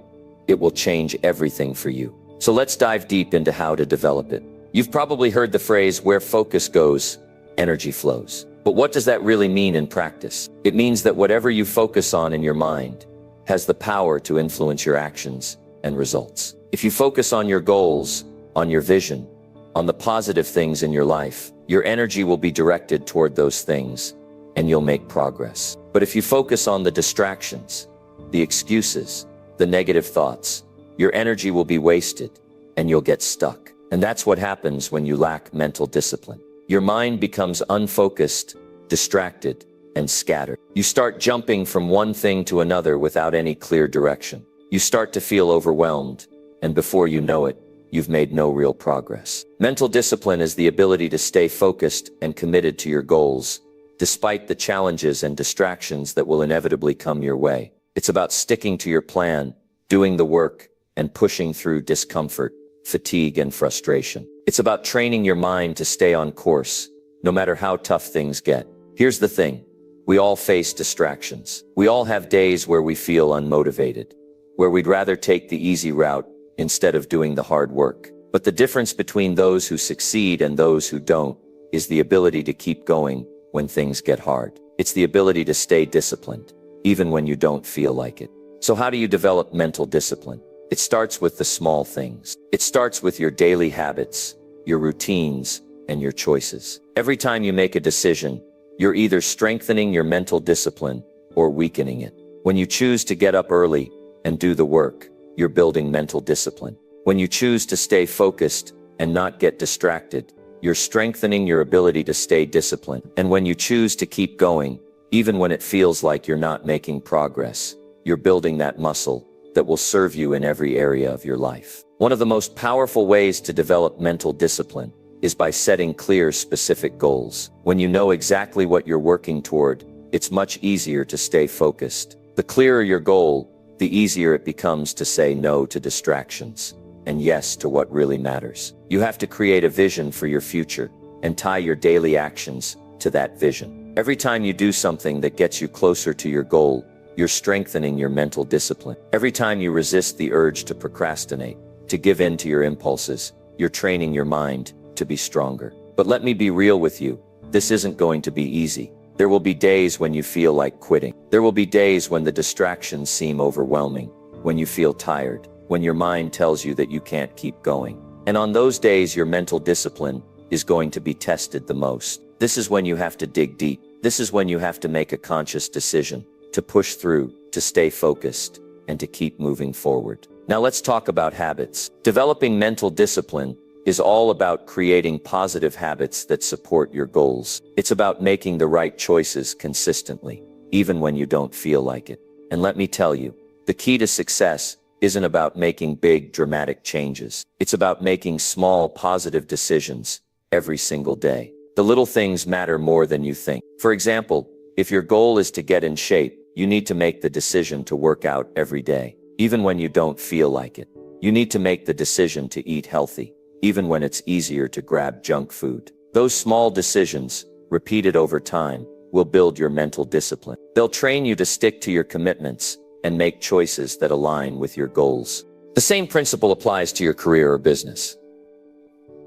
Speaker 1: it will change everything for you. So let's dive deep into how to develop it. You've probably heard the phrase, where focus goes, energy flows. But what does that really mean in practice? It means that whatever you focus on in your mind has the power to influence your actions and results. If you focus on your goals, on your vision, on the positive things in your life, your energy will be directed toward those things, and you'll make progress. But if you focus on the distractions, the excuses, the negative thoughts, your energy will be wasted, and you'll get stuck. And that's what happens when you lack mental discipline. Your mind becomes unfocused, distracted, and scattered. You start jumping from one thing to another without any clear direction. You start to feel overwhelmed, and before you know it, you've made no real progress. Mental discipline is the ability to stay focused and committed to your goals, despite the challenges and distractions that will inevitably come your way. It's about sticking to your plan, doing the work, and pushing through discomfort, fatigue, and frustration. It's about training your mind to stay on course, no matter how tough things get. Here's the thing. We all face distractions. We all have days where we feel unmotivated, where we'd rather take the easy route instead of doing the hard work. But the difference between those who succeed and those who don't is the ability to keep going when things get hard. It's the ability to stay disciplined, even when you don't feel like it. So how do you develop mental discipline? It starts with the small things. It starts with your daily habits, your routines, and your choices. Every time you make a decision, you're either strengthening your mental discipline or weakening it. When you choose to get up early and do the work, you're building mental discipline. When you choose to stay focused and not get distracted, you're strengthening your ability to stay disciplined. And when you choose to keep going, even when it feels like you're not making progress, you're building that muscle that will serve you in every area of your life. One of the most powerful ways to develop mental discipline is by setting clear, specific goals. When you know exactly what you're working toward, it's much easier to stay focused. The clearer your goal, the easier it becomes to say no to distractions and yes to what really matters. You have to create a vision for your future and tie your daily actions to that vision. Every time you do something that gets you closer to your goal, you're strengthening your mental discipline. Every time you resist the urge to procrastinate, to give in to your impulses, you're training your mind to be stronger. But let me be real with you, this isn't going to be easy. There will be days when you feel like quitting. There will be days when the distractions seem overwhelming, when you feel tired, when your mind tells you that you can't keep going. And on those days, your mental discipline is going to be tested the most. This is when you have to dig deep. This is when you have to make a conscious decision to push through, to stay focused, and to keep moving forward. Now let's talk about habits. Developing mental discipline is all about creating positive habits that support your goals. It's about making the right choices consistently, even when you don't feel like it. And let me tell you, the key to success isn't about making big, dramatic changes. It's about making small, positive decisions every single day. The little things matter more than you think. For example, if your goal is to get in shape, you need to make the decision to work out every day, even when you don't feel like it. You need to make the decision to eat healthy, even when it's easier to grab junk food. Those small decisions, repeated over time, will build your mental discipline. They'll train you to stick to your commitments and make choices that align with your goals. The same principle applies to your career or business.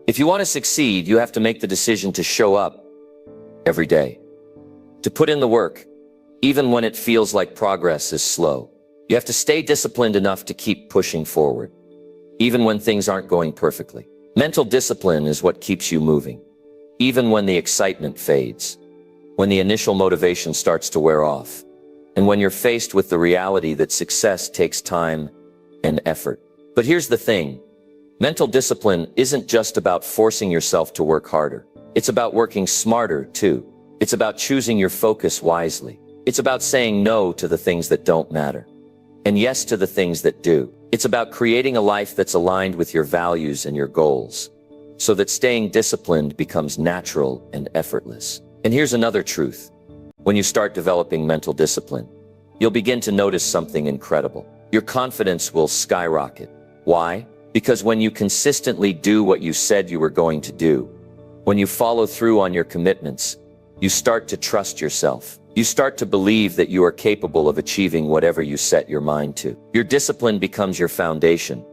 Speaker 1: If you want to succeed, you have to make the decision to show up every day, to put in the work, even when it feels like progress is slow. You have to stay disciplined enough to keep pushing forward, even when things aren't going perfectly. Mental discipline is what keeps you moving, even when the excitement fades, when the initial motivation starts to wear off, and when you're faced with the reality that success takes time and effort. But here's the thing. Mental discipline isn't just about forcing yourself to work harder. It's about working smarter, too. It's about choosing your focus wisely. It's about saying no to the things that don't matter, and yes to the things that do. It's about creating a life that's aligned with your values and your goals, so that staying disciplined becomes natural and effortless. And here's another truth. When you start developing mental discipline, you'll begin to notice something incredible. Your confidence will skyrocket. Why? Because when you consistently do what you said you were going to do, when you follow through on your commitments, you start to trust yourself. You start to believe that you are capable of achieving whatever you set your mind to. Your discipline becomes your foundation,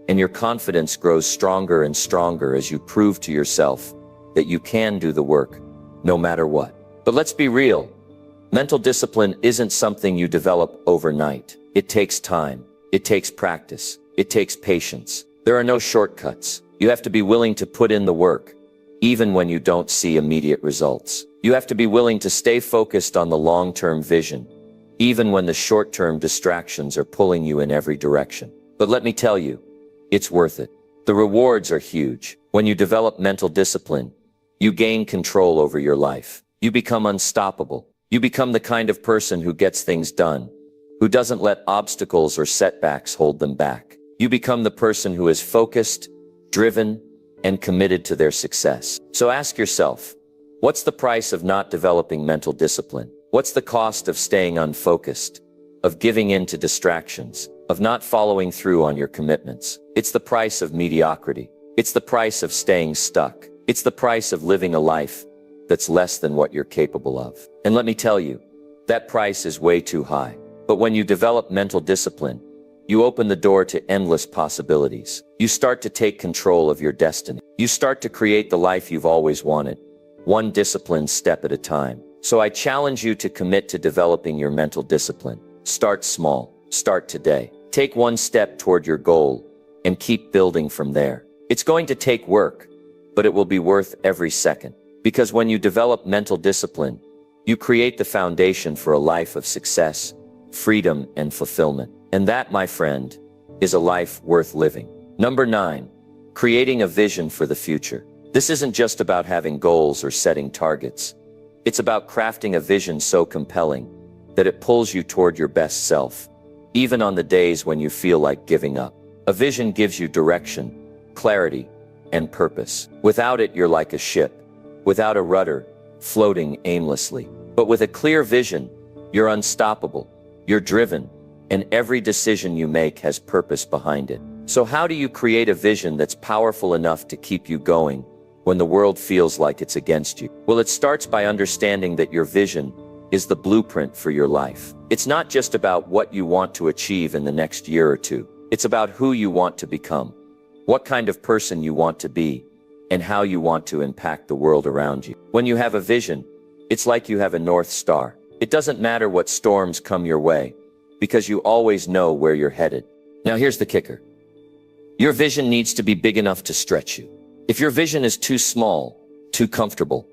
Speaker 1: and your confidence grows stronger and stronger as you prove to yourself that you can do the work, no matter what. But let's be real. Mental discipline isn't something you develop overnight. It takes time. It takes practice. It takes patience. There are no shortcuts. You have to be willing to put in the work, even when you don't see immediate results. You have to be willing to stay focused on the long-term vision, even when the short-term distractions are pulling you in every direction. But let me tell you, it's worth it. The rewards are huge. When you develop mental discipline, you gain control over your life. You become unstoppable. You become the kind of person who gets things done, who doesn't let obstacles or setbacks hold them back. You become the person who is focused, driven, and committed to their success. So ask yourself, what's the price of not developing mental discipline? What's the cost of staying unfocused, of giving in to distractions, of not following through on your commitments? It's the price of mediocrity. It's the price of staying stuck. It's the price of living a life that's less than what you're capable of. And let me tell you, that price is way too high. But when you develop mental discipline, you open the door to endless possibilities. You start to take control of your destiny. You start to create the life you've always wanted, one disciplined step at a time. So I challenge you to commit to developing your mental discipline. Start small. Start today. Take one step toward your goal and keep building from there. It's going to take work, but it will be worth every second. Because when you develop mental discipline, you create the foundation for a life of success, freedom, and fulfillment. And that, my friend, is a life worth living. Number 9, creating a vision for the future. This isn't just about having goals or setting targets. It's about crafting a vision so compelling that it pulls you toward your best self, even on the days when you feel like giving up. A vision gives you direction, clarity, and purpose. Without it, you're like a ship, without a rudder, floating aimlessly. But with a clear vision, you're unstoppable, you're driven, and every decision you make has purpose behind it. So how do you create a vision that's powerful enough to keep you going when the world feels like it's against you? Well, it starts by understanding that your vision is the blueprint for your life. It's not just about what you want to achieve in the next year or two. It's about who you want to become, what kind of person you want to be, and how you want to impact the world around you. When you have a vision, it's like you have a North Star. It doesn't matter what storms come your way, because you always know where you're headed. Now here's the kicker. Your vision needs to be big enough to stretch you. If your vision is too small, too comfortable,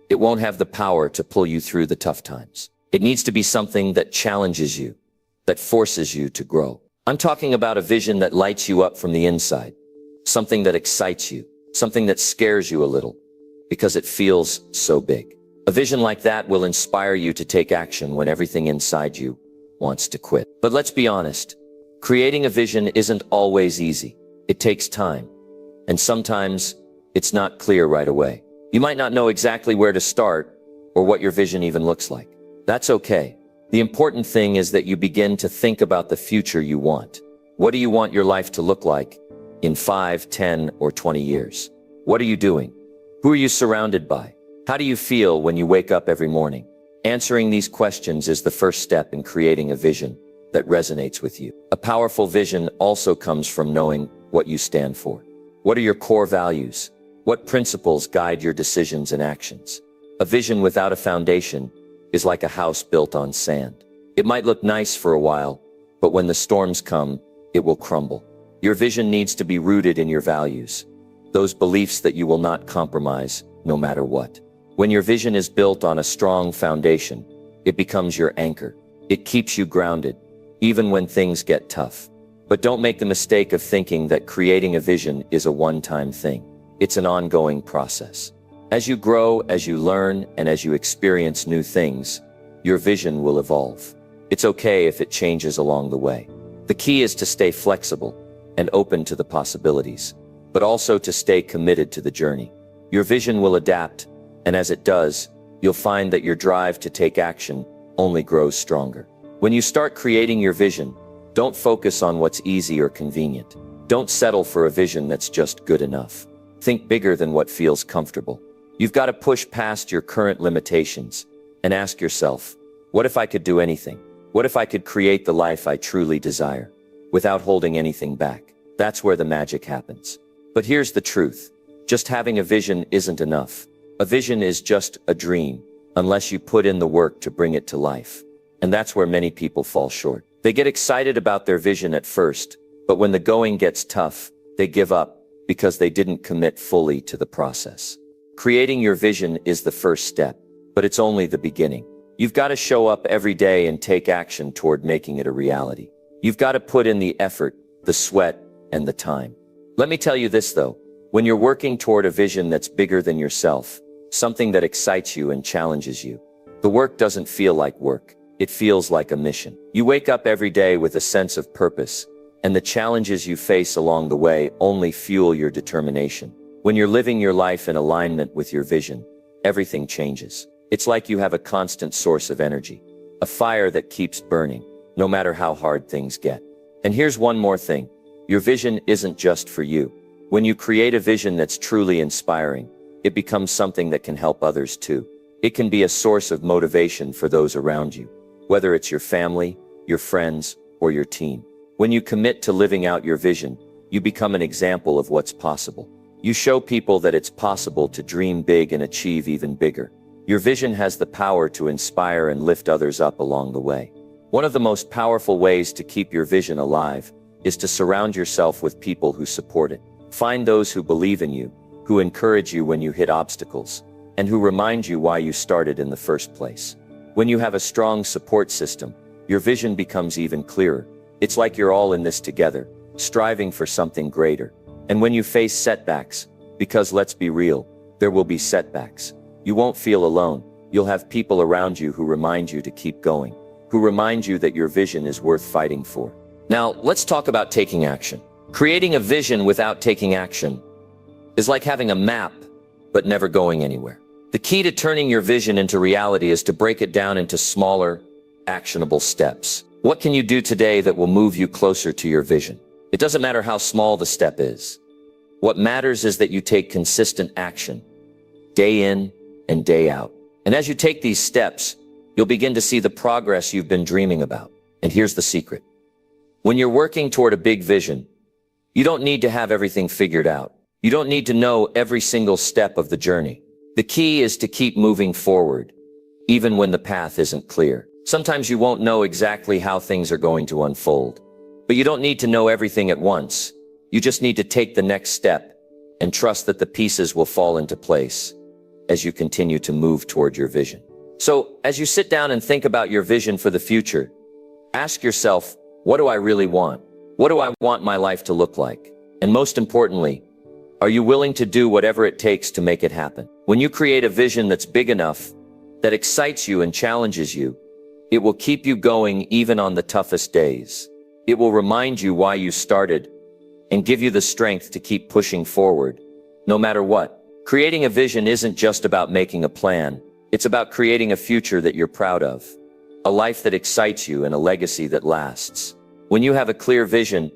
Speaker 1: it won't have the power to pull you through the tough times. It needs to be something that challenges you, that forces you to grow. I'm talking about a vision that lights you up from the inside, something that excites you, something that scares you a little, because it feels so big. A vision like that will inspire you to take action when everything inside you wants to quit. But let's be honest, creating a vision isn't always easy. It takes time, and sometimes it's not clear right away. You might not know exactly where to start or what your vision even looks like. That's okay. The important thing is that you begin to think about the future you want. What do you want your life to look like in 5, 10, or 20 years? What are you doing? Who are you surrounded by? How do you feel when you wake up every morning? Answering these questions is the first step in creating a vision that resonates with you. A powerful vision also comes from knowing what you stand for. What are your core values? What principles guide your decisions and actions? A vision without a foundation is like a house built on sand. It might look nice for a while, but when the storms come, it will crumble. Your vision needs to be rooted in your values, those beliefs that you will not compromise no matter what. When your vision is built on a strong foundation, it becomes your anchor. It keeps you grounded, even when things get tough. But don't make the mistake of thinking that creating a vision is a one-time thing. It's an ongoing process. As you grow, as you learn, and as you experience new things, your vision will evolve. It's okay if it changes along the way. The key is to stay flexible and open to the possibilities. but also to stay committed to the journey. Your vision will adapt, and as it does, you'll find that your drive to take action only grows stronger. When you start creating your vision, don't focus on what's easy or convenient. Don't settle for a vision that's just good enough. Think bigger than what feels comfortable. You've got to push past your current limitations and ask yourself, what if I could do anything? What if I could create the life I truly desire without holding anything back? That's where the magic happens. But here's the truth. Just having a vision isn't enough. A vision is just a dream, unless you put in the work to bring it to life. And that's where many people fall short. They get excited about their vision at first, but when the going gets tough, they give up because they didn't commit fully to the process. Creating your vision is the first step, but it's only the beginning. You've got to show up every day and take action toward making it a reality. You've got to put in the effort, the sweat, and the time. Let me tell you this though, when you're working toward a vision that's bigger than yourself, something that excites you and challenges you, the work doesn't feel like work. It feels like a mission. You wake up every day with a sense of purpose, and the challenges you face along the way only fuel your determination. When you're living your life in alignment with your vision, everything changes. It's like you have a constant source of energy, a fire that keeps burning, no matter how hard things get. And here's one more thing. Your vision isn't just for you. When you create a vision that's truly inspiring, it becomes something that can help others too. It can be a source of motivation for those around you, whether it's your family, your friends, or your team. When you commit to living out your vision, you become an example of what's possible. You show people that it's possible to dream big and achieve even bigger. Your vision has the power to inspire and lift others up along the way. One of the most powerful ways to keep your vision alive is to surround yourself with people who support it. Find those who believe in you, who encourage you when you hit obstacles, and who remind you why you started in the first place. When you have a strong support system, your vision becomes even clearer. It's like you're all in this together, striving for something greater. And when you face setbacks, because let's be real, there will be setbacks, you won't feel alone. You'll have people around you who remind you to keep going, who remind you that your vision is worth fighting for. Now, let's talk about taking action. Creating a vision without taking action is like having a map, but never going anywhere. The key to turning your vision into reality is to break it down into smaller, actionable steps. What can you do today that will move you closer to your vision? It doesn't matter how small the step is. What matters is that you take consistent action, day in and day out. And as you take these steps, you'll begin to see the progress you've been dreaming about. And here's the secret. When you're working toward a big vision, you don't need to have everything figured out. You don't need to know every single step of the journey. The key is to keep moving forward, even when the path isn't clear. Sometimes you won't know exactly how things are going to unfold, but you don't need to know everything at once. You just need to take the next step and trust that the pieces will fall into place as you continue to move toward your vision. So, as you sit down and think about your vision for the future, ask yourself, what do I really want? What do I want my life to look like? And most importantly, are you willing to do whatever it takes to make it happen? When you create a vision that's big enough, that excites you and challenges you, it will keep you going even on the toughest days. It will remind you why you started and give you the strength to keep pushing forward, no matter what. Creating a vision isn't just about making a plan. It's about creating a future that you're proud of, a life that excites you and a legacy that lasts. When you have a clear vision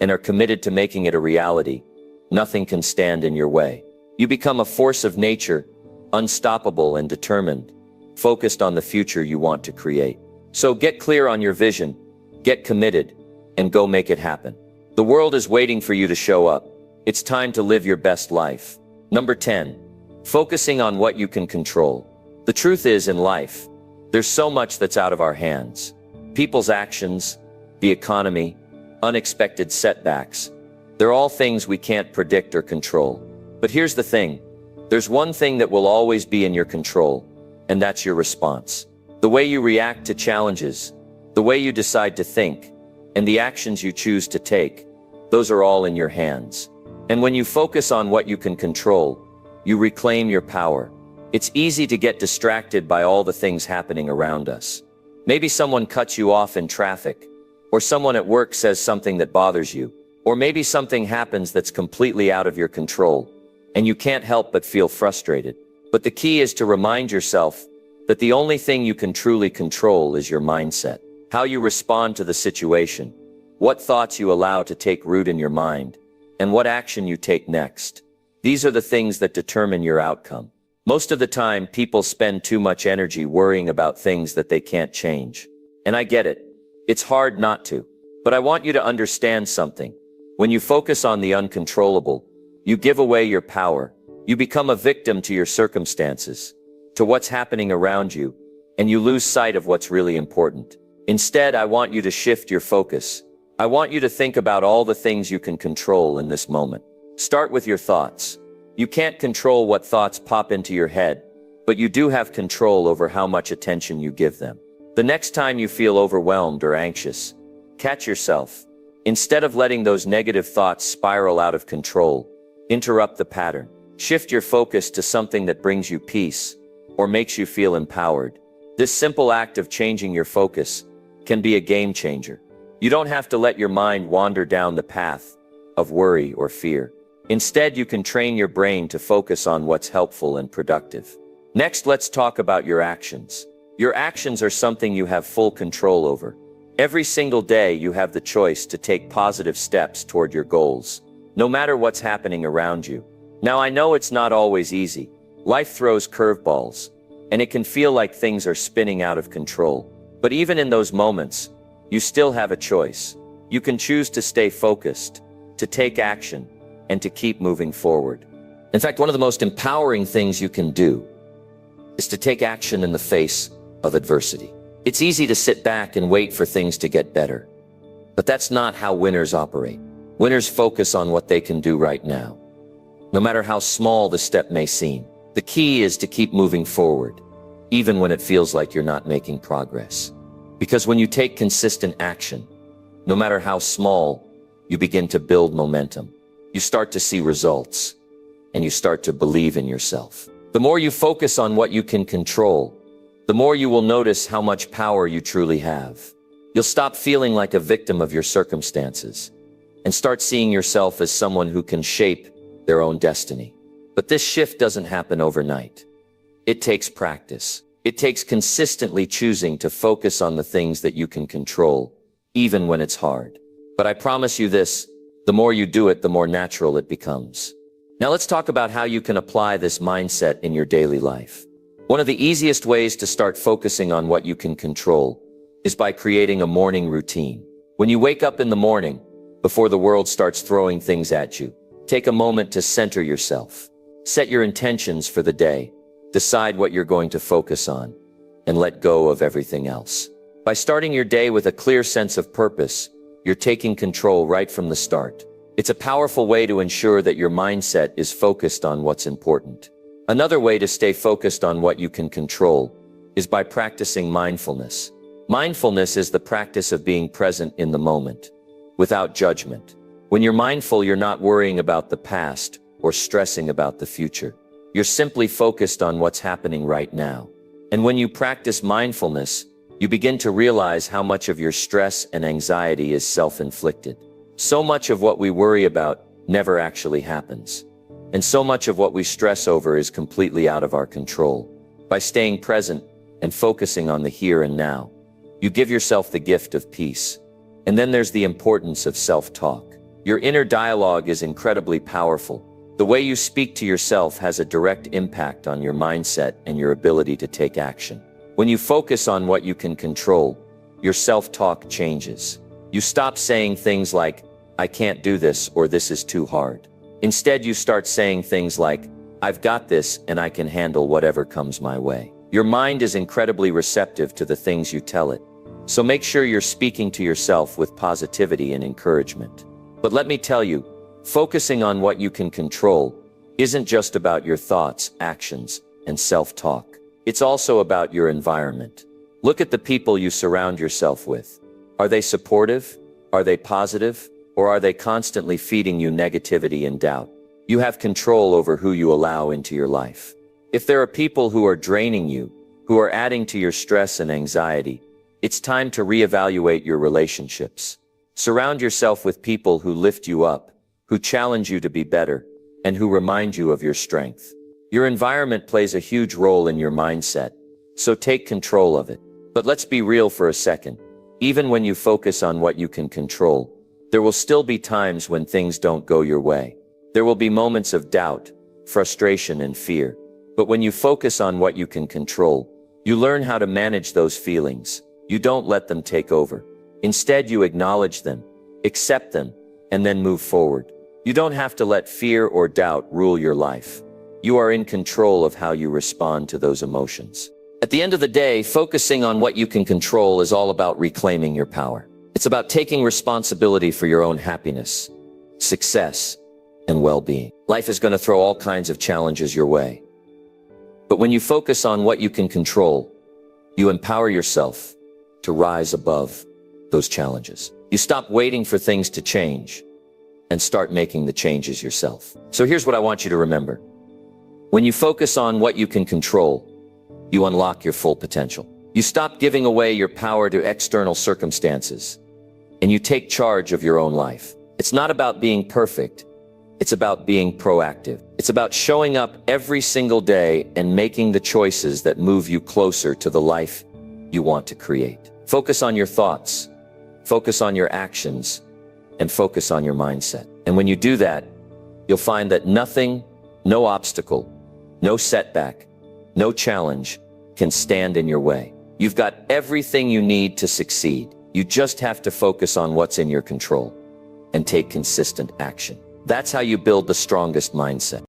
Speaker 1: and are committed to making it a reality, nothing can stand in your way. You become a force of nature, unstoppable and determined, focused on the future you want to create. So get clear on your vision, get committed, and go make it happen. The world is waiting for you to show up. It's time to live your best life. Number 10, focusing on what you can control. The truth is, in life, there's so much that's out of our hands. People's actions, the economy, unexpected setbacks. They're all things we can't predict or control. But here's the thing. There's one thing that will always be in your control, and that's your response. The way you react to challenges, the way you decide to think, and the actions you choose to take, those are all in your hands. And when you focus on what you can control, you reclaim your power. It's easy to get distracted by all the things happening around us. Maybe someone cuts you off in traffic, or someone at work says something that bothers you. Or maybe something happens that's completely out of your control, and you can't help but feel frustrated. But the key is to remind yourself that the only thing you can truly control is your mindset. How you respond to the situation, what thoughts you allow to take root in your mind, and what action you take next. These are the things that determine your outcome. Most of the time, people spend too much energy worrying about things that they can't change. And I get it. It's hard not to. But I want you to understand something. When you focus on the uncontrollable, you give away your power. You become a victim to your circumstances, to what's happening around you, and you lose sight of what's really important. Instead, I want you to shift your focus. I want you to think about all the things you can control in this moment. Start with your thoughts. You can't control what thoughts pop into your head, but you do have control over how much attention you give them. The next time you feel overwhelmed or anxious, catch yourself. Instead of letting those negative thoughts spiral out of control, interrupt the pattern. Shift your focus to something that brings you peace or makes you feel empowered. This simple act of changing your focus can be a game changer. You don't have to let your mind wander down the path of worry or fear. Instead, you can train your brain to focus on what's helpful and productive. Next, let's talk about your actions. Your actions are something you have full control over. Every single day, you have the choice to take positive steps toward your goals, no matter what's happening around you. Now, I know it's not always easy. Life throws curveballs, and it can feel like things are spinning out of control. But even in those moments, you still have a choice. You can choose to stay focused, to take action, and to keep moving forward. In fact, one of the most empowering things you can do is to take action in the face of adversity. It's easy to sit back and wait for things to get better, but that's not how winners operate. Winners focus on what they can do right now, no matter how small the step may seem. The key is to keep moving forward, even when it feels like you're not making progress. Because when you take consistent action, no matter how small, you begin to build momentum. You start to see results, and you start to believe in yourself. The more you focus on what you can control, the more you will notice how much power you truly have. You'll stop feeling like a victim of your circumstances and start seeing yourself as someone who can shape their own destiny. But this shift doesn't happen overnight. It takes practice. It takes consistently choosing to focus on the things that you can control, even when it's hard. But I promise you this, the more you do it, the more natural it becomes. Now let's talk about how you can apply this mindset in your daily life. One of the easiest ways to start focusing on what you can control is by creating a morning routine. When you wake up in the morning, before the world starts throwing things at you, take a moment to center yourself. Set your intentions for the day. Decide what you're going to focus on, and let go of everything else. By starting your day with a clear sense of purpose, you're taking control right from the start. It's a powerful way to ensure that your mindset is focused on what's important. Another way to stay focused on what you can control is by practicing mindfulness. Mindfulness is the practice of being present in the moment, without judgment. When you're mindful, you're not worrying about the past or stressing about the future. You're simply focused on what's happening right now. And when you practice mindfulness, you begin to realize how much of your stress and anxiety is self-inflicted. So much of what we worry about never actually happens. And so much of what we stress over is completely out of our control. By staying present and focusing on the here and now, you give yourself the gift of peace. And then there's the importance of self-talk. Your inner dialogue is incredibly powerful. The way you speak to yourself has a direct impact on your mindset and your ability to take action. When you focus on what you can control, your self-talk changes. You stop saying things like, "I can't do this," or "this is too hard." Instead, you start saying things like, "I've got this and I can handle whatever comes my way." Your mind is incredibly receptive to the things you tell it. So make sure you're speaking to yourself with positivity and encouragement. But let me tell you, focusing on what you can control isn't just about your thoughts, actions, and self-talk. It's also about your environment. Look at the people you surround yourself with. Are they supportive? Are they positive? Or are they constantly feeding you negativity and doubt? You have control over who you allow into your life. If there are people who are draining you, who are adding to your stress and anxiety, it's time to reevaluate your relationships. Surround yourself with people who lift you up, who challenge you to be better, and who remind you of your strength. Your environment plays a huge role in your mindset, so take control of it. But let's be real for a second. Even when you focus on what you can control, there will still be times when things don't go your way. There will be moments of doubt, frustration, and fear. But when you focus on what you can control, you learn how to manage those feelings. You don't let them take over. Instead, you acknowledge them, accept them, and then move forward. You don't have to let fear or doubt rule your life. You are in control of how you respond to those emotions. At the end of the day, focusing on what you can control is all about reclaiming your power. It's about taking responsibility for your own happiness, success, and well-being. Life is going to throw all kinds of challenges your way. But when you focus on what you can control, you empower yourself to rise above those challenges. You stop waiting for things to change and start making the changes yourself. So here's what I want you to remember. When you focus on what you can control, you unlock your full potential. You stop giving away your power to external circumstances, and you take charge of your own life. It's not about being perfect. It's about being proactive. It's about showing up every single day and making the choices that move you closer to the life you want to create. Focus on your thoughts, focus on your actions, and focus on your mindset. And when you do that, you'll find that nothing, no obstacle, no setback, no challenge can stand in your way. You've got everything you need to succeed. You just have to focus on what's in your control and take consistent action. That's how you build the strongest mindset.